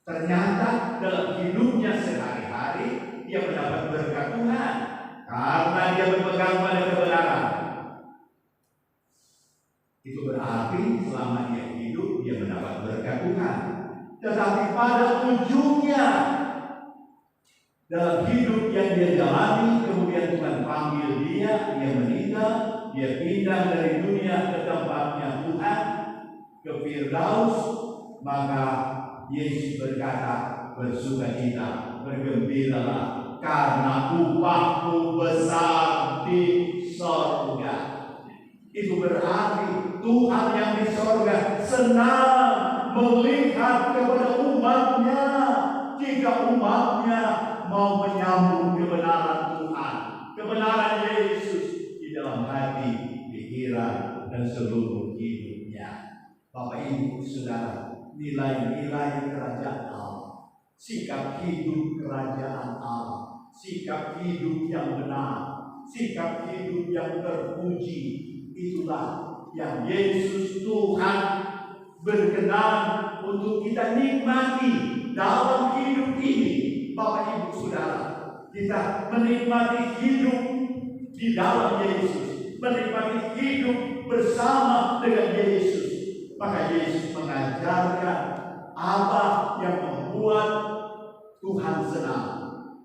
Ternyata dalam hidupnya sehari-hari dia mendapat berkat Tuhan karena dia berpegang pada kebenaran. Itu berarti selama dia hidup dia mendapat berkat Tuhan. Tetapi pada ujungnya dalam hidup yang dia jalani, kemudian Tuhan panggil dia meninggal, dia pindah dari dunia ke tempatnya Tuhan, ke Firdaus, maka Yesus berkata, bersukacita, bergembiralah, karena upahmu besar di sorga. Itu berarti Tuhan yang di sorga senang melihat kepada umatnya, jika umatnya mau menyambung kebenaran Tuhan, kebenaran Yesus di dalam hati, pikiran, dan seluruh hidupnya. Bapak Ibu Saudara, nilai-nilai kerajaan Allah, sikap hidup kerajaan Allah, sikap hidup yang benar, sikap hidup yang terpuji, itulah yang Yesus Tuhan berkenan untuk kita nikmati dalam hidup ini. Bapak Ibu Saudara, kita menikmati hidup di dalam Yesus, menikmati hidup bersama dengan Yesus. Maka Yesus mengajarkan apa yang membuat Tuhan senang,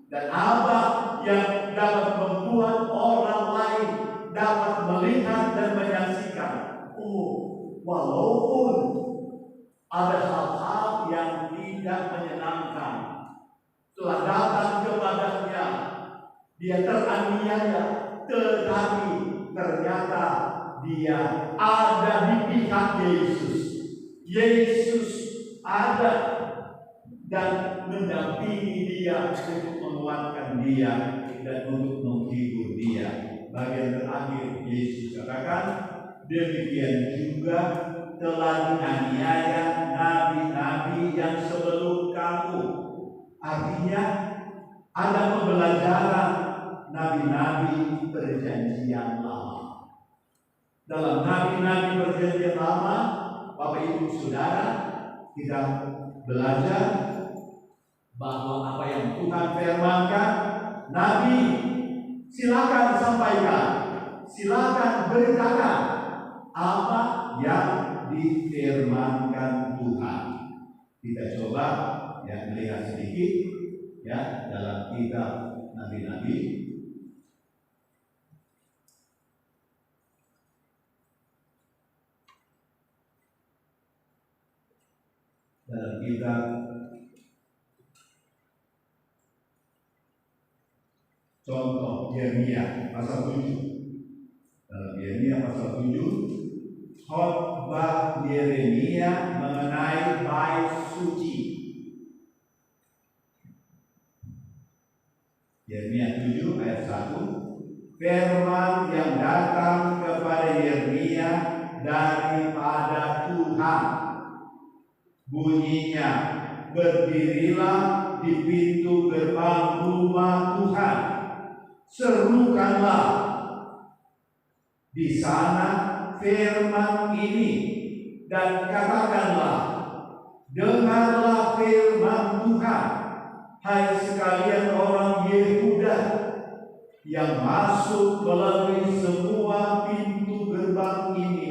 dan apa yang dapat membuat orang lain dapat melihat dan menyaksikan walaupun ada hal-hal yang tidak menyenangkan telah datang kepadanya, dia teraniaya, tetapi ternyata dia ada di pihak Yesus. Yesus ada dan mendampingi dia untuk menguatkan dia dan untuk menghibur dia. Bagian terakhir Yesus katakan, demikian juga telah dianiaya nabi-nabi yang sebelum kamu. Artinya ada pembelajaran nabi-nabi perjanjian lama. Dalam nabi-nabi perjanjian lama, Bapak Ibu Saudara, kita belajar bahwa apa yang Tuhan firmankan, nabi silakan sampaikan, silakan beritakan apa yang difirmankan Tuhan. Kita coba melihat sedikit dalam kitab nabi-nabi. Dalam kitab contoh Yeremia pasal 7. Dalam Yeremia pasal 7, khotbah Yeremia mengenai bait suci. Yeremia 7 ayat 1, firman yang datang kepada Yeremia daripada Tuhan. Bunyinya, berdirilah di pintu gerbang rumah Tuhan, serukanlah di sana firman ini dan katakanlah, dengarlah firman Tuhan, hai sekalian orang Yehuda yang masuk melalui semua pintu gerbang ini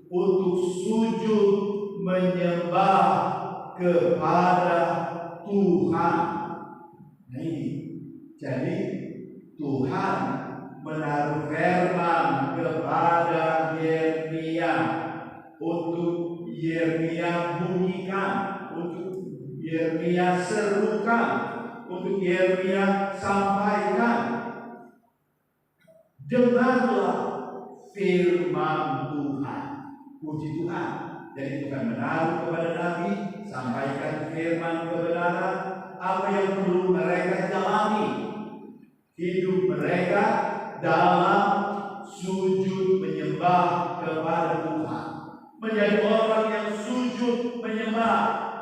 untuk sujud menyembah kepada Tuhan. Jadi Tuhan menaruh firman kepada Yeremia untuk Yeremia bunyikan, untuk Yeremia serukan, untuk Yeremia sampaikan. Dengarlah firman Tuhan. Puji Tuhan. Jadi Tuhan menaruh kepada nabi, sampaikan firman kebenaran, apa yang perlu mereka jalani. Hidup mereka dalam sujud menyembah kepada Tuhan. Menjadi orang yang sujud menyembah,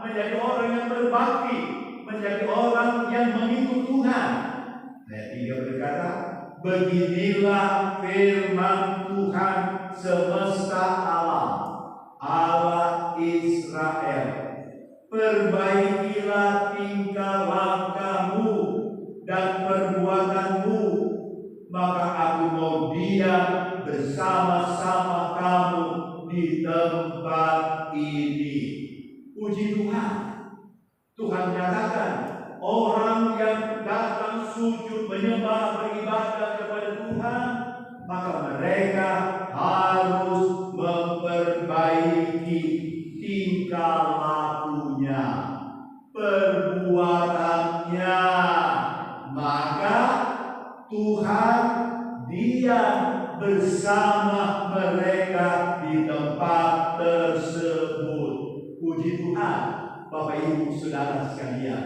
menjadi orang yang berbakti, menjadi orang yang mengikut Tuhan. Ayat 3 berkata, beginilah firman Tuhan semesta alam, Allah Israel, perbaikilah tingkah lakumu dan perbuatanmu, maka aku mau diam bersama-sama kamu di tempat ini. Puji Tuhan. Tuhan nyatakan orang yang datang sujud menyembah beribadah kepada Tuhan, maka mereka harus memperbaiki tingkah lakunya, perbuatannya. Maka Tuhan diam bersama mereka di tempat tersebut. Puji Tuhan. Bapak Ibu Saudara sekalian,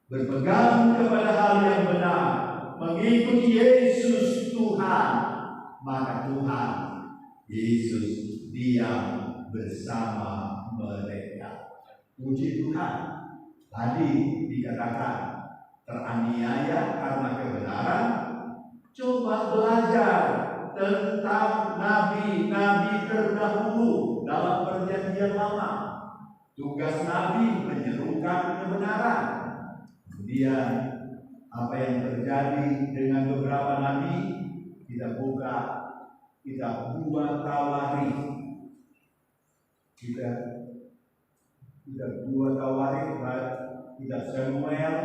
berpegang kepada hal yang benar, mengikuti Yesus Tuhan, maka Tuhan Yesus diam bersama mereka. Puji Tuhan. Tadi dikatakan teraniaya karena kebenaran. Coba belajar tentang nabi-nabi terdahulu dalam perjanjian lama. Tugas nabi menyerukan kebenaran. Kemudian apa yang terjadi dengan beberapa nabi, kita buka, kita buat tawarikh, kita buat tawarikh, kita Samuel,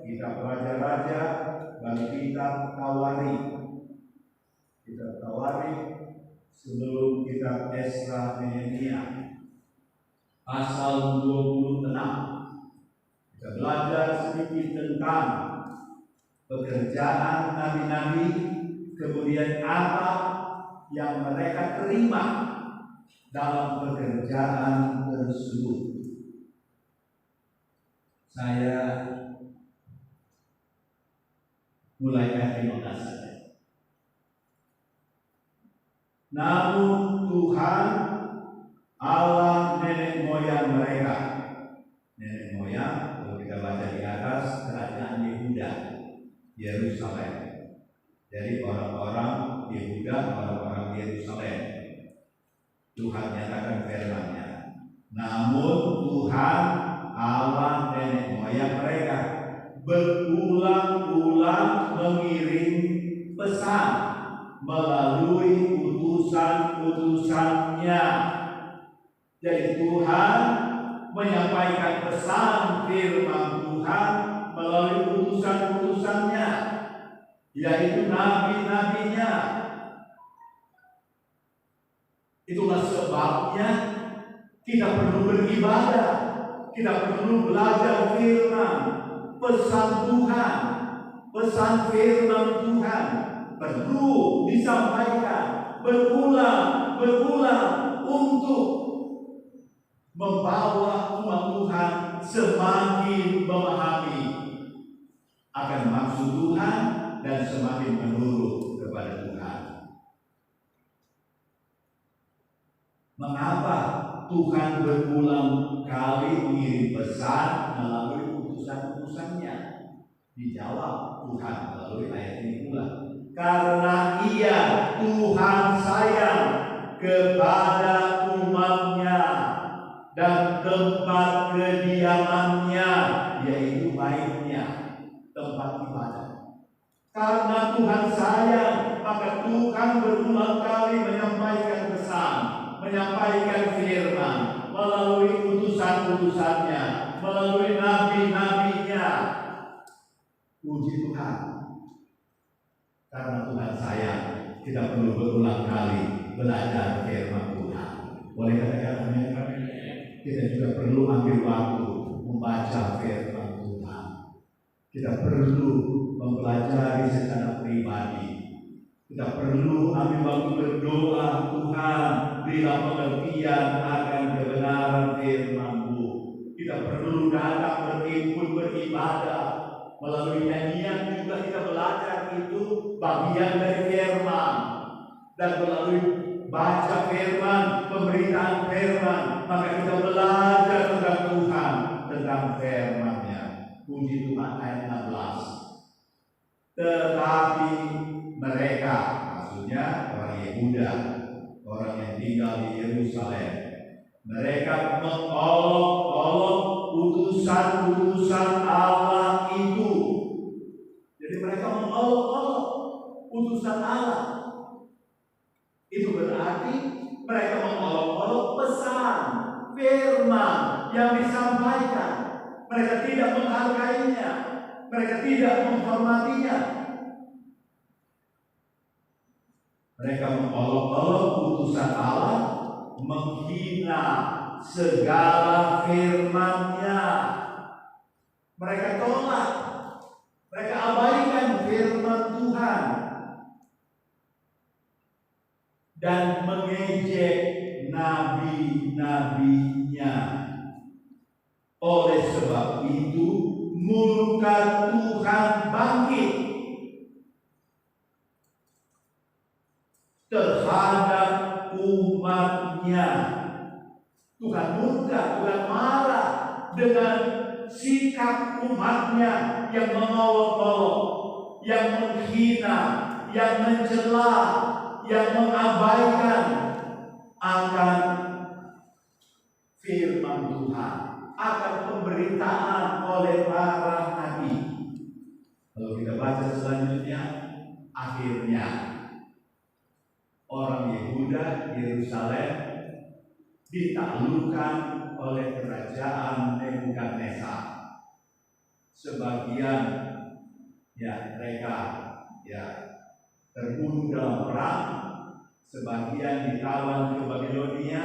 kita raja-raja, dan kita tawarikh. Kita tawarikh sebelum kitab Esra Nehemia pasal 26. Kita belajar sedikit tentang pekerjaan nabi-nabi, kemudian apa yang mereka terima dalam pekerjaan tersebut. Saya mulai ayat 15 saja. Namun Tuhan Allah nenek moyang mereka, nenek moyang kalau kita baca di atas, kerajaan Yehuda, Yerusalem. Jadi orang-orang Yehuda, orang-orang Yerusalem. Tuhan nyatakan firman-Nya. Namun Tuhan Allah nenek moyang mereka berulang-ulang mengirim pesan melalui utusan-utusannya. Jadi Tuhan menyampaikan pesan firman Tuhan melalui utusan-utusannya, yaitu nabi-nabinya. Itulah sebabnya kita perlu beribadah, kita perlu belajar firman, pesan Tuhan, pesan firman Tuhan perlu disampaikan berulang-ulang untuk membawa umat Tuhan semakin memahami akan maksud Tuhan dan semakin menurut kepada Tuhan. Mengapa Tuhan berulang kali mengirim pesan melalui utusan-utusannya? Dijawab Tuhan melalui ayat ini pula. Karena Ia Tuhan sayang kepada umatnya dan tempat kediamannya, yaitu baitnya, tempat ibadah. Karena Tuhan sayang, maka Tuhan berulang kali menyampaikan pesan, menyampaikan firman melalui utusan-utusannya, melalui nabi-nabinya. Puji Tuhan. Karena Tuhan sayang, kita perlu berulang kali belajar firman Tuhan. Boleh katakan amin? Kita juga perlu ambil waktu membaca firman Tuhan. Kita perlu mempelajari secara pribadi. Kita perlu ambil waktu berdoa, Tuhan, berilah pengertian akan kebenaran firman-Mu. Kita perlu datang berhimpun beribadah. Melalui nyanyian juga kita belajar itu bagian dari firman. Dan melalui baca firman, pemberitaan firman, maka kita belajar tentang Tuhan, tentang firman-Nya. Puji Tuhan. Ayat 16. Tetapi mereka, maksudnya orang Yehuda, orang yang tinggal di Yerusalem, mereka mengolok-olok utusan-utusan Allah itu. Jadi mereka mengolok-olok utusan Allah. Itu berarti mereka mengolok-olok pesan firman yang disampaikan. Mereka tidak menghargainya, mereka tidak menghormatinya. Mereka mengolok-olok utusan Allah, menghina segala firman-Nya. Mereka tolak, mereka abaikan firman Tuhan dan mengejek nabi-nabinya. Oleh sebab itu murka Tuhan bangkit terhadap umat-Nya. Tuhan murka, Tuhan marah dengan sikap umat-Nya yang mengolok-olok, yang menghina, yang mencela, yang mengabaikan akan firman Tuhan, akan pemberitaan oleh para nabi. Kalau kita baca selanjutnya, akhirnya orang Yehuda, Yerusalem ditaklukkan oleh kerajaan Nebukadnezar. Sebagian mereka terbunuh dalam perang, sebagian ditawan ke Babilonia,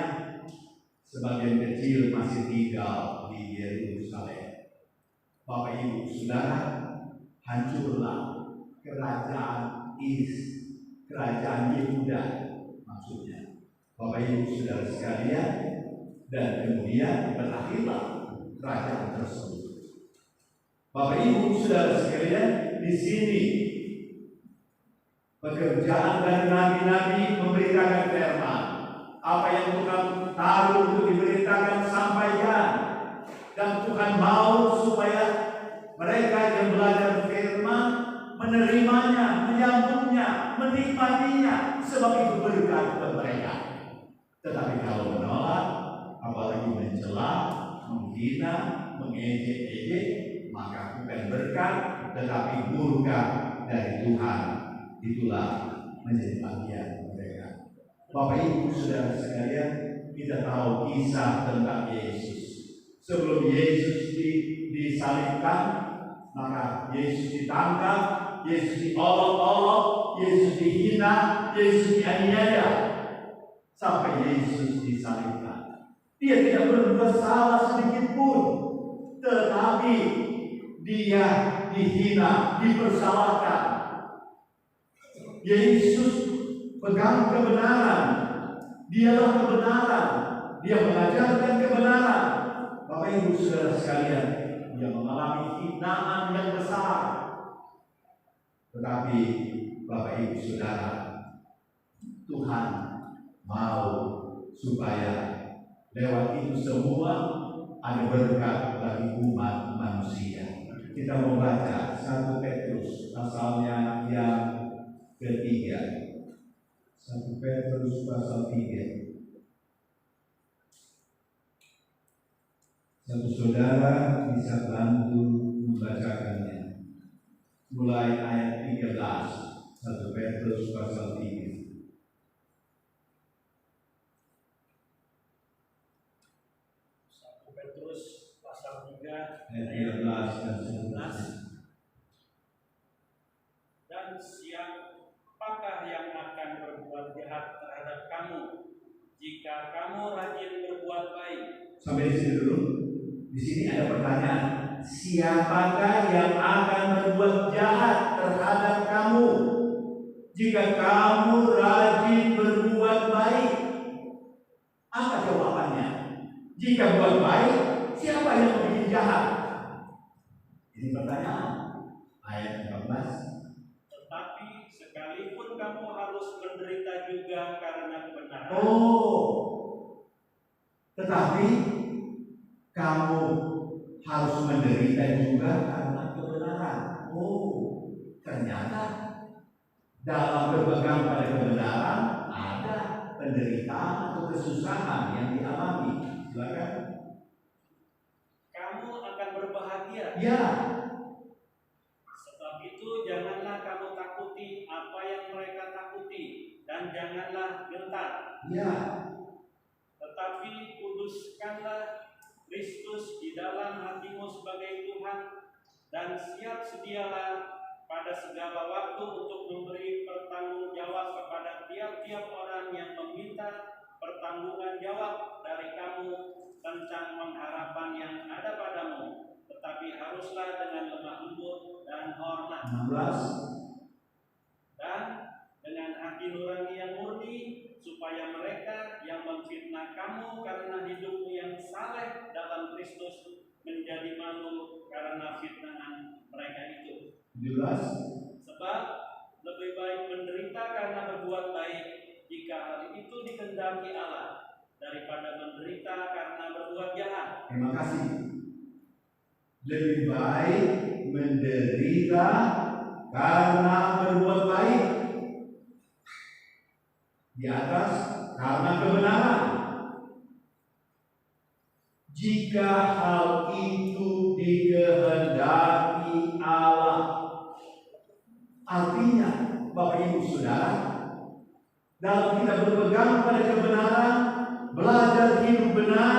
sebagian kecil masih tinggal di Yerusalem. Bapak Ibu Saudara, hancurlah kerajaan Yehuda maksudnya. Bapak Ibu Saudara sekalian, dan kemudian berakhirlah kerajaan tersebut. Bapak Ibu Saudara sekalian, di sini pekerjaan dari nabi-nabi memberitakan firman. Apa yang Tuhan taruh untuk diberitakan sampaikan. Dan Tuhan mau supaya mereka yang belajar firman menerimanya, menyambutnya, menikmatinya, sebab itu berkat buat mereka. Tetapi kalau menolak, apalagi mencela, menghina, mengejek-ejek, maka bukan berkat, tetapi murka dari Tuhan. Itulah menjadi bagian mereka. Bapak Ibu Saudara sekalian, kita tahu kisah tentang Yesus. Sebelum Yesus disalibkan, maka Yesus ditangkap, Yesus diolok-olok, Yesus dihina, Yesus dianiaya, sampai Yesus disalibkan. Dia tidak berbuat salah sedikit pun, tetapi dia dihina, dipersalahkan. Yesus pegang kebenaran, dialah kebenaran, dia mengajarkan kebenaran. Bapak Ibu Saudara sekalian, dia mengalami hinaan yang besar. Tetapi Bapak Ibu Saudara, Tuhan mau supaya lewat itu semua ada berkat bagi umat manusia. Kita membaca 1 Petrus pasalnya yang ketiga. 1 Petrus pasal 3. Satu saudara bisa bantu membacakannya. Mulai ayat 13, 1 Petrus pasal 3. 1 Petrus pasal 3 Ayat 13 dan 11. Dan siapakah yang akan berbuat jahat terhadap kamu jika kamu rajin berbuat baik? Sampai di sini dulu. Di sini ada pertanyaan, siapakah yang akan berbuat jahat terhadap kamu jika kamu rajin berbuat baik? Apa jawabannya? Jika buat baik, siapa yang membuat jahat? Ini pertanyaan. Ayat 14. Tetapi sekalipun kamu harus menderita juga karena kebenaran. Tetapi kamu harus menderita juga karena kebenaran. Ternyata dalam berpegang pada kebenaran ada penderitaan atau kesusahan yang dialami. Silakan. Kamu akan berbahagia. Ya. Sebab itu janganlah kamu takuti apa yang mereka takuti, dan janganlah gentar. Ya. Tetapi kuduskanlah Kristus di dalam hatimu sebagai Tuhan, dan siap sedialah pada segala waktu untuk memberi pertanggungjawab kepada tiap-tiap orang yang meminta pertanggungan jawab dari kamu tentang pengharapan yang ada padamu, tetapi haruslah dengan lemah lembut dan hormat 16. dan dengan hati nurani yang murni, supaya mereka yang memfitnah kamu karena hidupmu yang saleh dalam Kristus menjadi malu karena fitnahan mereka itu. 17. Sebab lebih baik menderita karena berbuat baik, jika hal itu dikehendaki Allah, daripada menderita karena berbuat jahat. Terima kasih. Lebih baik menderita karena berbuat baik, di atas karena kebenaran, jika hal itu dikehendaki Allah. Artinya, Bapak Ibu Saudara, dalam kita berpegang pada kebenaran, belajar hidup benar,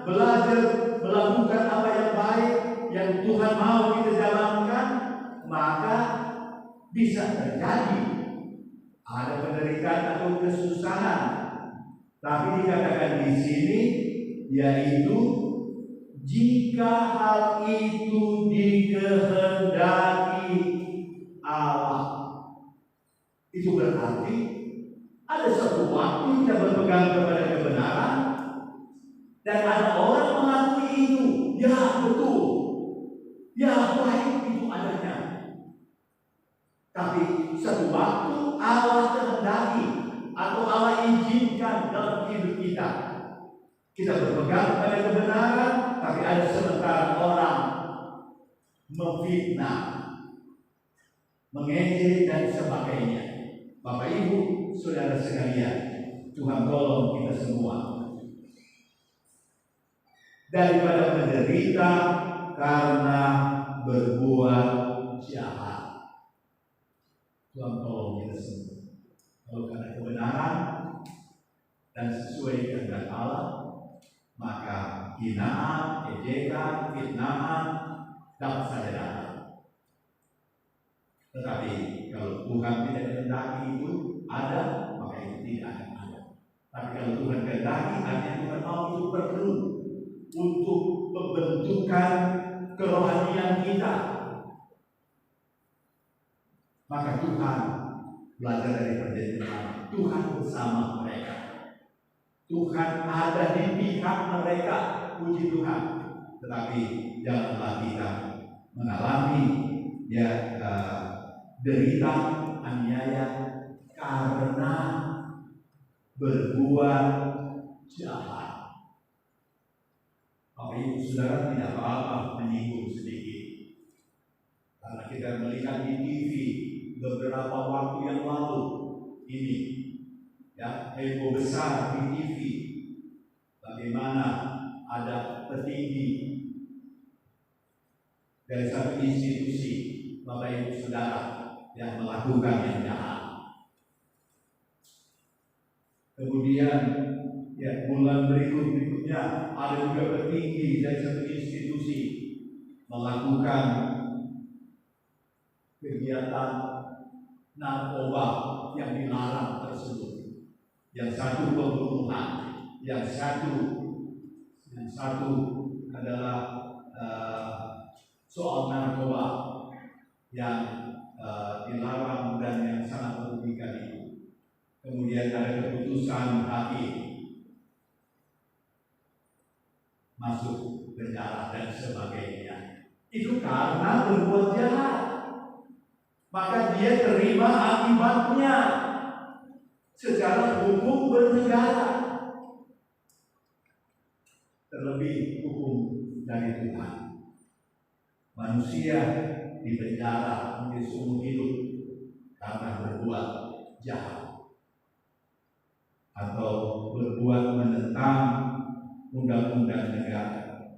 belajar melakukan apa yang baik yang Tuhan mau kita jalankan, maka bisa terjadi ada penderitaan kesulitan atau kesusahan. Tapi dikatakan di sini yaitu jika hal itu dikehendaki Allah. Itu berarti ada satu waktu kita berpegang kepada kebenaran dan ada orang mengakui itu. Ya betul, ya baik itu adanya. Tapi satu waktu Allah kehendaki atau Allah izinkan dalam hidup kita. Kita berpegang pada kebenaran, tapi ada sementara orang memfitnah, mengejek dan sebagainya. Bapak Ibu, saudara sekalian, Tuhan tolong kita semua daripada menderita karena berbuat jahat. Tuhan tolong kita semua. Kalau karena kebenaran dan sesuai kehendak Allah, maka hinaan, ejekan, fitnahan dapat saja datang. Tetapi kalau Tuhan tidak kehendaki itu ada, maka itu tidak akan ada. Tapi kalau Tuhan kehendaki, artinya Tuhan mau itu perlu untuk pembentukan kerohanian kita. Maka Tuhan belajar dari perjanjian lama. Tuhan bersama mereka. Tuhan ada di pihak mereka. Puji Tuhan. Tetapi janganlah kita mengalami derita, aniaya karena berbuat jahat. Bapak Ibu Saudara tidak apa-apa menyinggung sedikit. Karena kita melihat di TV beberapa waktu yang lalu ini, heboh besar di TV. Bagaimana ada petinggi dari satu institusi, Bapak Ibu Saudara, yang melakukan yang jahat. Kemudian bulan berikutnya ada juga petinggi dari satu institusi melakukan kegiatan narkoba yang dilarang tersebut. Yang satu pembunuhan, yang satu adalah soal narkoba yang dilarang dan yang sangat merugikan itu. Kemudian ada keputusan hakim masuk penjara dan sebagainya. Itu karena berbuat jahat. Maka dia terima akibatnya secara hukum bernegara. Terlebih hukum dari Tuhan. Manusia dipenjara mungkin seumur hidup karena berbuat jahat atau berbuat menentang undang-undang negara.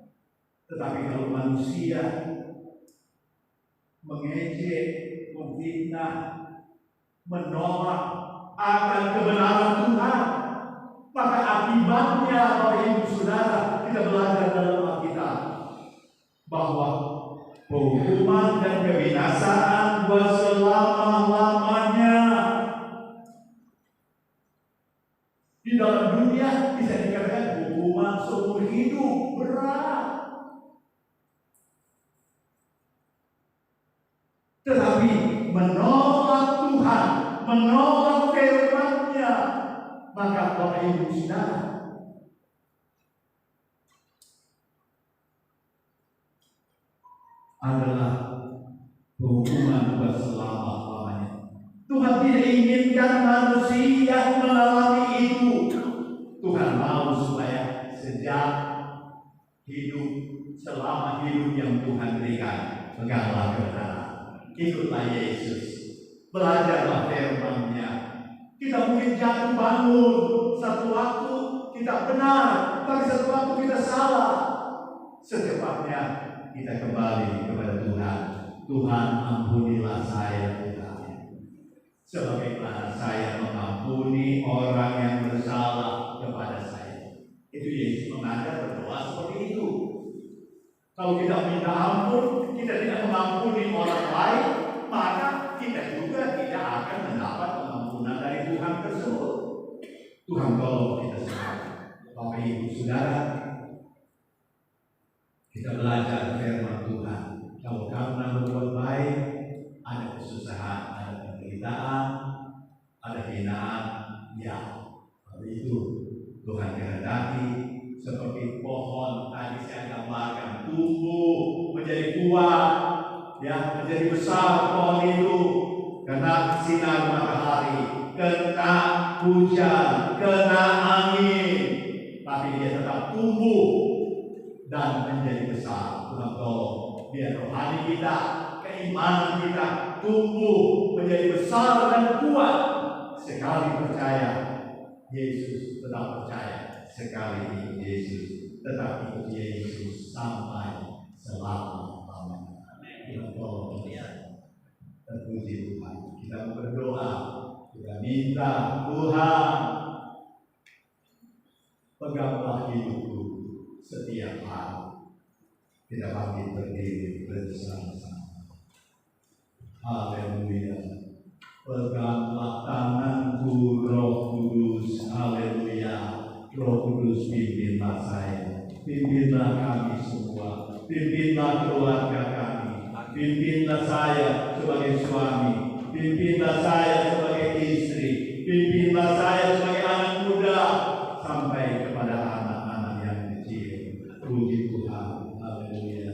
Tetapi kalau manusia mengejek, memfitnah, menolak akan kebenaran Tuhan, maka akibatnya, Bapak Ibu Saudara, kita belajar dalam Alkitab bahwa penghukuman dan kebinasaan buat selama-lamanya. Di dalam dunia bisa dikatakan hukuman seumur hidup, berat. Tetapi menolak Tuhan, menolak firman-Nya, maka Bapak Ibu Saudara, adalah hukuman buat selama-lamanya. Tuhan tidak inginkan manusia mengalami itu. Tuhan mau supaya sejak hidup, selama hidup yang Tuhan berikan, peganglah kebenaran. Ikutlah Yesus, belajarlah firman-Nya. Kita mungkin jatuh bangun, satu waktu kita benar, tapi satu waktu kita salah. Secepatnya kita kembali kepada Tuhan. Tuhan, ampunilah saya, Tuhan. Sebagaimana saya mengampuni orang yang bersalah kepada saya. Itu Yesus mengajar berdoa seperti itu. Kalau kita minta ampun, kita tidak mengampuni orang lain, maka kita juga tidak akan mendapat pengampunan dari Tuhan. Tuhan tersebut. Tuhan tolong kita semua. Bapak Ibu Saudara, kita belajar firman Tuhan. Kalau karena berbuat baik, ada kesusahan, ada penderitaan, ada hinaan, ya. Hal itu Tuhan kehendaki seperti pohon tadi saya gambarkan, tumbuh menjadi kuat, ya, menjadi besar pohon itu kena sinar matahari, kena hujan, kena angin, tapi dia tetap tumbuh dan menjadi besar. Tuhan tolong biar rohani kita, keimanan kita tumbuh menjadi besar dan kuat. Sekali percaya Yesus, tetap percaya. Sekali Yesus, tetap ikut Yesus sampai selama-lamanya. Tuhan tolong kita. Terpuji Tuhan. Kita berdoa, kita minta Tuhan, peganglah hidupku setiap hari. Kita bangkit berdiri bersama-sama. Haleluya. Peganglah tanganku, Roh Kudus. Haleluya. Roh Kudus, pimpinlah saya. Pimpinlah kami semua. Pimpinlah keluarga kami. Pimpinlah saya sebagai suami. Pimpinlah saya sebagai istri. Pimpinlah saya sebagai anak muda. Sampai kepada anak-anak yang kecil. Puji Tuhan. Haleluya.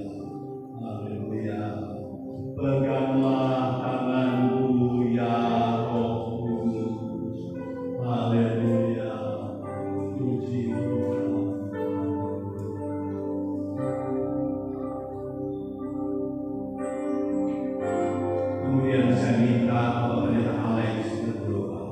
Haleluya. Peganglah tanganku, ya Roh Kudus. Haleluya. Puji Tuhan. Kemudian saya minta Bapak Pendeta Alex berdoa.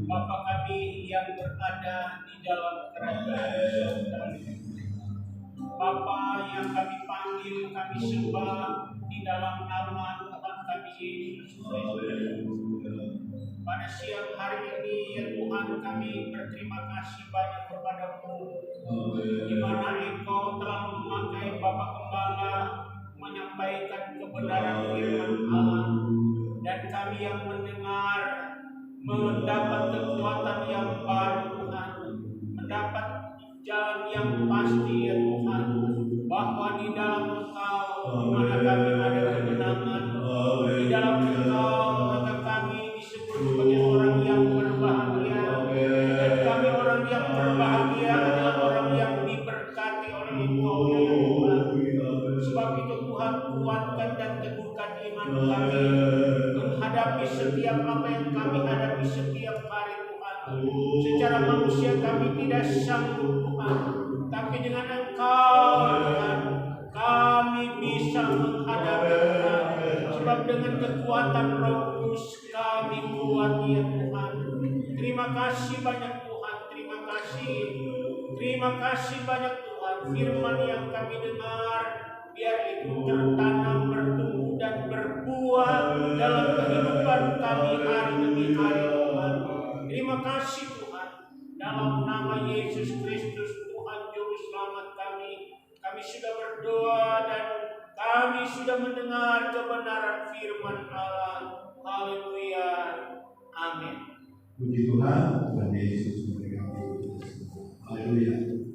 Bapa kami yang berada di dalam kerajaan surga. Bapa yang kami panggil, kami sembah di dalam nama Tuhan kami Yesus Kristus. Pada siang hari ini ya Tuhan, kami berterima kasih banyak kepada-Mu, di mana Engkau telah memakai Bapak Gembala menyampaikan kebenaran firman Allah, dan kami yang mendengar mendapat kekuatan yang baru kami menghadapi setiap apa yang kami hadapi setiap hari Tuhan. Secara manusia kami tidak sanggup Tuhan, tapi dengan Engkau Tuhan kami bisa menghadapi Tuhan. Sebab dengan kekuatan Roh Kudus kami kuat ya Tuhan. Terima kasih banyak Tuhan, terima kasih. Terima kasih banyak Tuhan. Firman yang kami dengar biar itu tertanam, bertumbuh dan berbuah dalam kehidupan kami hari demi hari Tuhan. Terima kasih Tuhan. Dalam nama Yesus Kristus Tuhan Juru Selamat kami sudah berdoa dan kami sudah mendengar kebenaran firman Allah. Haleluya. Amin. Puji Tuhan, Tuhan Yesus memberkati kita semua. Haleluya.